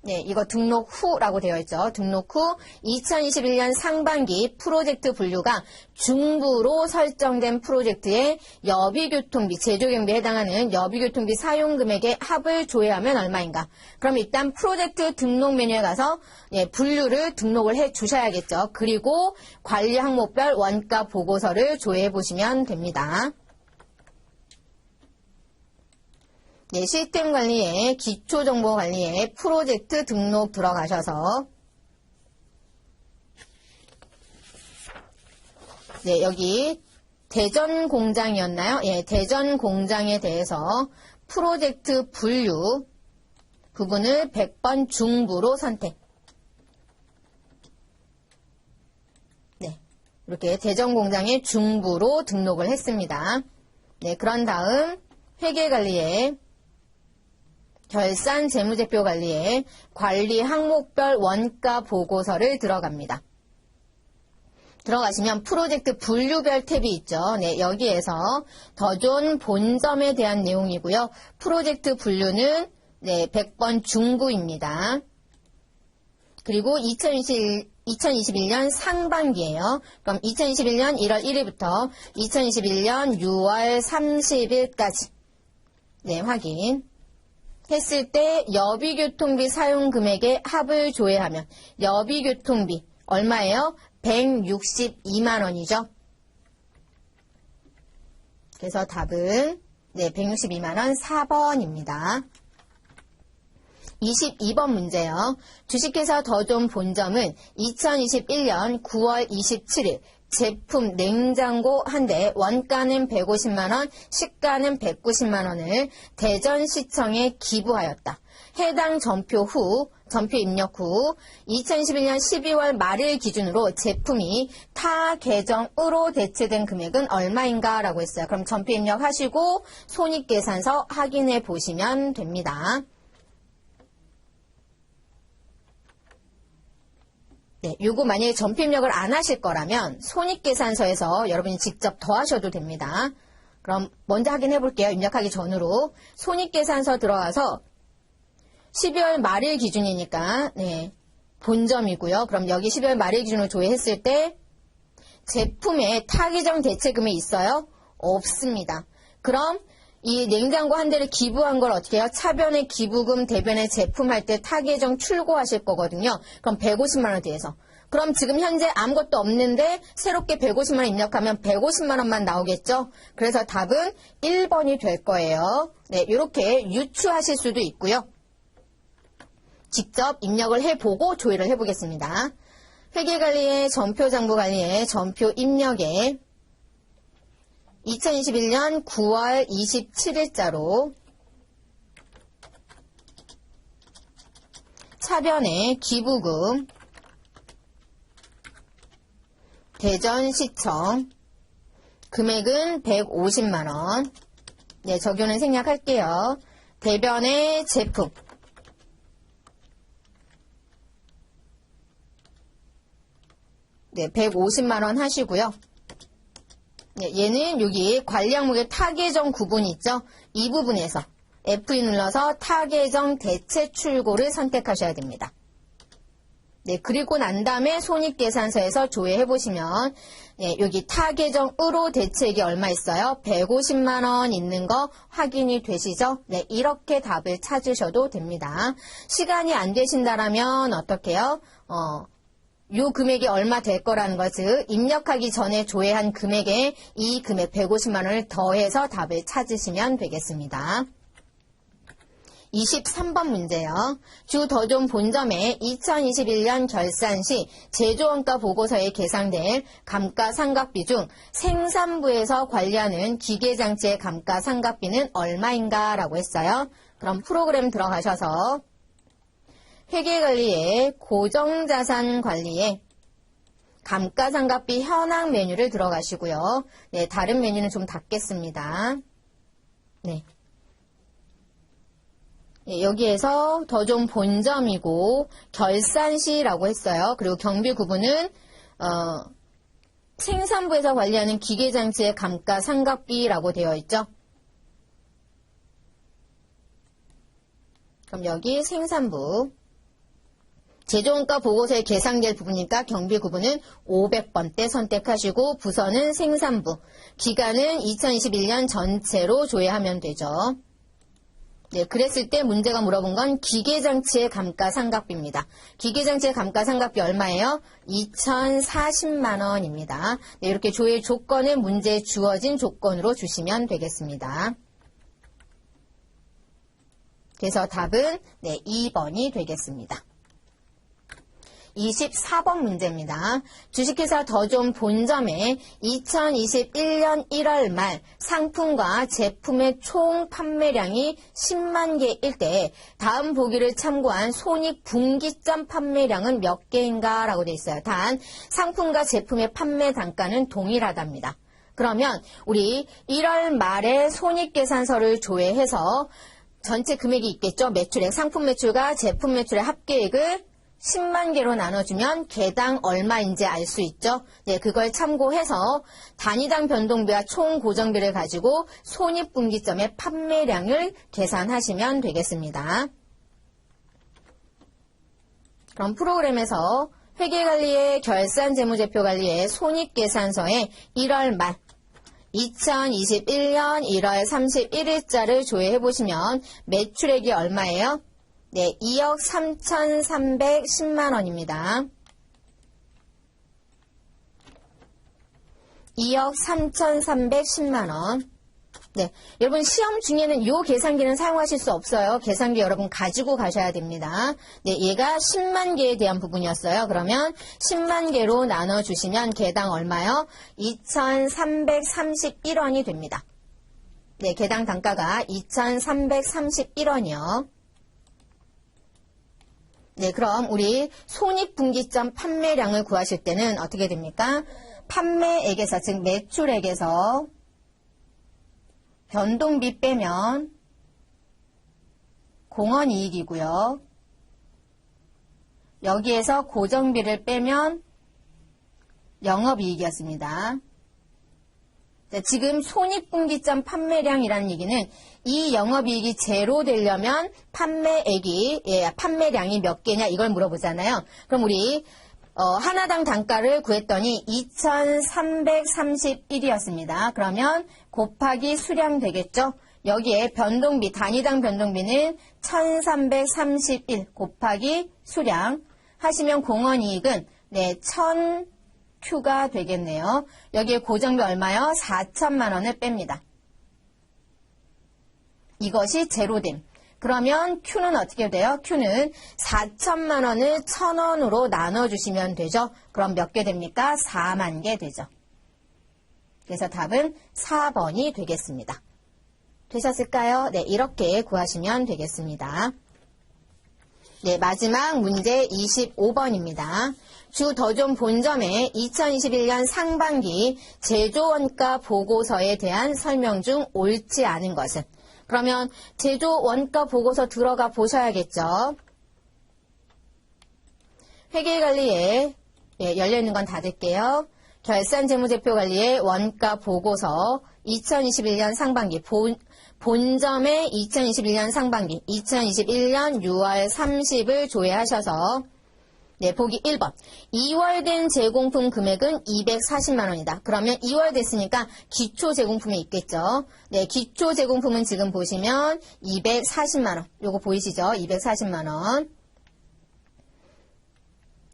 네, 이거 등록 후라고 되어 있죠. 등록 후 2021년 상반기 프로젝트 분류가 중부로 설정된 프로젝트의 여비교통비, 제조경비에 해당하는 여비교통비 사용금액의 합을 조회하면 얼마인가? 그럼 일단 프로젝트 등록 메뉴에 가서 분류를 등록을 해 주셔야겠죠. 그리고 관리 항목별 원가 보고서를 조회해 보시면 됩니다. 네, 시스템 관리에 기초정보 관리에 프로젝트 등록 들어가셔서 네, 여기 대전 공장이었나요? 예, 대전 공장에 대해서 프로젝트 분류 부분을 100번 중부로 선택. 네, 이렇게 대전 공장의 중부로 등록을 했습니다. 네, 그런 다음 회계관리에 결산 재무제표 관리에 관리 항목별 원가 보고서를 들어갑니다. 들어가시면 프로젝트 분류별 탭이 있죠. 네, 여기에서 더 좋은 본점에 대한 내용이고요. 프로젝트 분류는 네, 100번 중부입니다. 그리고 2021년 상반기예요. 그럼 2021년 1월 1일부터 2021년 6월 30일까지 네, 확인. 했을 때 여비교통비 사용금액의 합을 조회하면 여비교통비 얼마예요? 162만 원이죠. 그래서 답은 네, 162만 원 4번입니다. 22번 문제요. 주식회사 더 좋은 본점은 2021년 9월 27일 제품 냉장고 한 대 원가는 150만원, 시가는 190만원을 대전시청에 기부하였다. 해당 전표 입력 후 2021년 12월 말일 기준으로 제품이 타 계정으로 대체된 금액은 얼마인가 라고 했어요. 그럼 전표 입력하시고 손익계산서 확인해 보시면 됩니다. 네, 요거 만약에 전표 입력을 안 하실 거라면 손익계산서에서 여러분이 직접 더하셔도 됩니다. 그럼 먼저 확인해 볼게요. 입력하기 전으로. 손익계산서 들어가서 12월 말일 기준이니까 네, 본점이고요. 그럼 여기 12월 말일 기준으로 조회했을 때 제품에 타계정 대체금이 있어요? 없습니다. 그럼 이 냉장고 한 대를 기부한 걸 어떻게 해요? 차변의 기부금, 대변의 제품할 때 타계정 출고하실 거거든요. 그럼 150만 원 대해서. 그럼 지금 현재 아무것도 없는데 새롭게 150만 원 입력하면 150만 원만 나오겠죠? 그래서 답은 1번이 될 거예요. 네, 이렇게 유추하실 수도 있고요. 직접 입력을 해보고 조회를 해보겠습니다. 회계관리의 전표 장부 관리의 전표 입력에 2021년 9월 27일자로 차변의 기부금 대전시청 금액은 150만원. 네, 적용은 생략할게요. 대변의 제품 네, 150만원 하시고요. 네, 얘는 여기 관리 항목의 타계정 구분이 있죠. 이 부분에서 F2 눌러서 타계정 대체 출고를 선택하셔야 됩니다. 네, 그리고 난 다음에 손익계산서에서 조회해 보시면 네, 여기 타계정으로 대체액이 얼마 있어요? 150만원 있는 거 확인이 되시죠? 네, 이렇게 답을 찾으셔도 됩니다. 시간이 안 되신다라면 어떻게 해요? 요 금액이 얼마 될 거라는 것, 즉 입력하기 전에 조회한 금액에 이 금액 150만원을 더해서 답을 찾으시면 되겠습니다. 23번 문제요. 주 더존 본점의 2021년 결산 시 제조원가 보고서에 계상될 감가상각비 중 생산부에서 관리하는 기계장치의 감가상각비는 얼마인가 라고 했어요. 그럼 프로그램 들어가셔서 회계관리의 고정자산관리에 감가상각비 현황 메뉴를 들어가시고요. 네, 다른 메뉴는 좀 닫겠습니다. 네. 네, 여기에서 더존 본점이고 결산시라고 했어요. 그리고 경비 구분은 생산부에서 관리하는 기계장치의 감가상각비라고 되어 있죠. 그럼 여기 생산부 제조원가 보고서에 계상될 부분이니까 경비 구분은 500번대 선택하시고 부서는 생산부, 기간은 2021년 전체로 조회하면 되죠. 네, 그랬을 때 문제가 물어본 건 기계장치의 감가상각비입니다. 기계장치의 감가상각비 얼마예요? 2,040만원입니다. 네, 이렇게 조회 조건은 문제에 주어진 조건으로 주시면 되겠습니다. 그래서 답은 네, 2번이 되겠습니다. 24번 문제입니다. 주식회사 더존 본점의 2021년 1월 말 상품과 제품의 총 판매량이 10만 개일 때 다음 보기를 참고한 손익분기점 판매량은 몇 개인가 라고 되어 있어요. 단 상품과 제품의 판매 단가는 동일하답니다. 그러면 우리 1월 말에 손익계산서를 조회해서 전체 금액이 있겠죠. 매출액, 상품 매출과 제품 매출의 합계액을 10만 개로 나눠주면 개당 얼마인지 알 수 있죠. 네, 그걸 참고해서 단위당 변동비와 총 고정비를 가지고 손익분기점의 판매량을 계산하시면 되겠습니다. 그럼 프로그램에서 회계관리의 결산재무제표관리의 손익계산서에 1월 말 2021년 1월 31일자를 조회해보시면 매출액이 얼마예요? 네, 2억 3,310만 원입니다. 2억 3,310만 원. 네, 여러분 시험 중에는 이 계산기는 사용하실 수 없어요. 계산기 여러분 가지고 가셔야 됩니다. 네, 얘가 10만 개에 대한 부분이었어요. 그러면 10만 개로 나눠주시면 개당 얼마요? 2,331원이 됩니다. 네, 개당 단가가 2,331원이요. 네, 그럼 우리 손익분기점 판매량을 구하실 때는 어떻게 됩니까? 판매액에서, 즉 매출액에서 변동비 빼면 공헌이익이고요. 여기에서 고정비를 빼면 영업이익이었습니다. 지금 손익분기점 판매량이라는 얘기는 이 영업이익이 제로 되려면 판매량이 몇 개냐 이걸 물어보잖아요. 그럼 우리 하나당 단가를 구했더니 2,331이었습니다. 그러면 곱하기 수량 되겠죠? 여기에 변동비, 단위당 변동비는 1,331 곱하기 수량 하시면 공헌이익은 네, 1,000Q가 되겠네요. 여기에 고정비 얼마요? 4천만 원을 뺍니다. 이것이 제로됨. 그러면 Q는 어떻게 돼요? Q는 4천만 원을 1,000원으로 나눠주시면 되죠. 그럼 몇 개 됩니까? 4만 개 되죠. 그래서 답은 4번이 되겠습니다. 되셨을까요? 네, 이렇게 구하시면 되겠습니다. 네, 마지막 문제 25번입니다. 주 더존 본점의 2021년 상반기 제조원가 보고서에 대한 설명 중 옳지 않은 것은? 그러면 제조원가 보고서 들어가 보셔야겠죠. 회계관리에 열려있는 건 닫을게요. 결산재무제표관리의 원가 보고서 2021년 상반기 본점의 2021년 상반기 2021년 6월 30을 조회하셔서 네, 보기 1번. 2월 된 제공품 금액은 240만 원이다. 그러면 2월 됐으니까 기초 제공품이 있겠죠. 네, 기초 제공품은 지금 보시면 240만 원. 요거 보이시죠? 240만 원.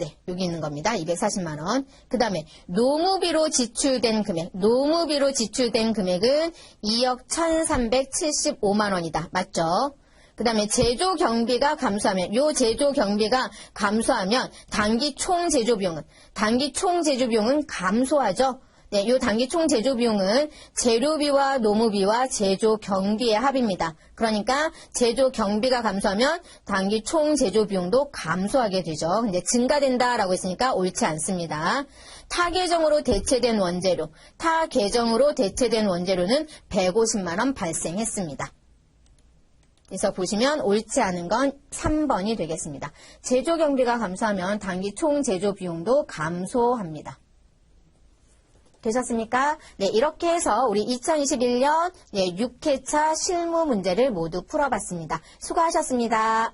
네, 여기 있는 겁니다. 240만 원. 그 다음에 노무비로 지출된 금액. 노무비로 지출된 금액은 2억 1,375만 원이다. 맞죠? 그 다음에 제조 경비가 감소하면, 요 제조 경비가 감소하면 단기 총 제조 비용은 감소하죠. 네, 요 단기 총 제조 비용은 재료비와 노무비와 제조 경비의 합입니다. 그러니까 제조 경비가 감소하면 단기 총 제조 비용도 감소하게 되죠. 근데 증가된다라고 했으니까 옳지 않습니다. 타 계정으로 대체된 원재료는 150만 원 발생했습니다. 그래서 보시면 옳지 않은 건 3번이 되겠습니다. 제조 경비가 감소하면 단기 총 제조 비용도 감소합니다. 되셨습니까? 네, 이렇게 해서 우리 2021년 6회차 실무 문제를 모두 풀어봤습니다. 수고하셨습니다.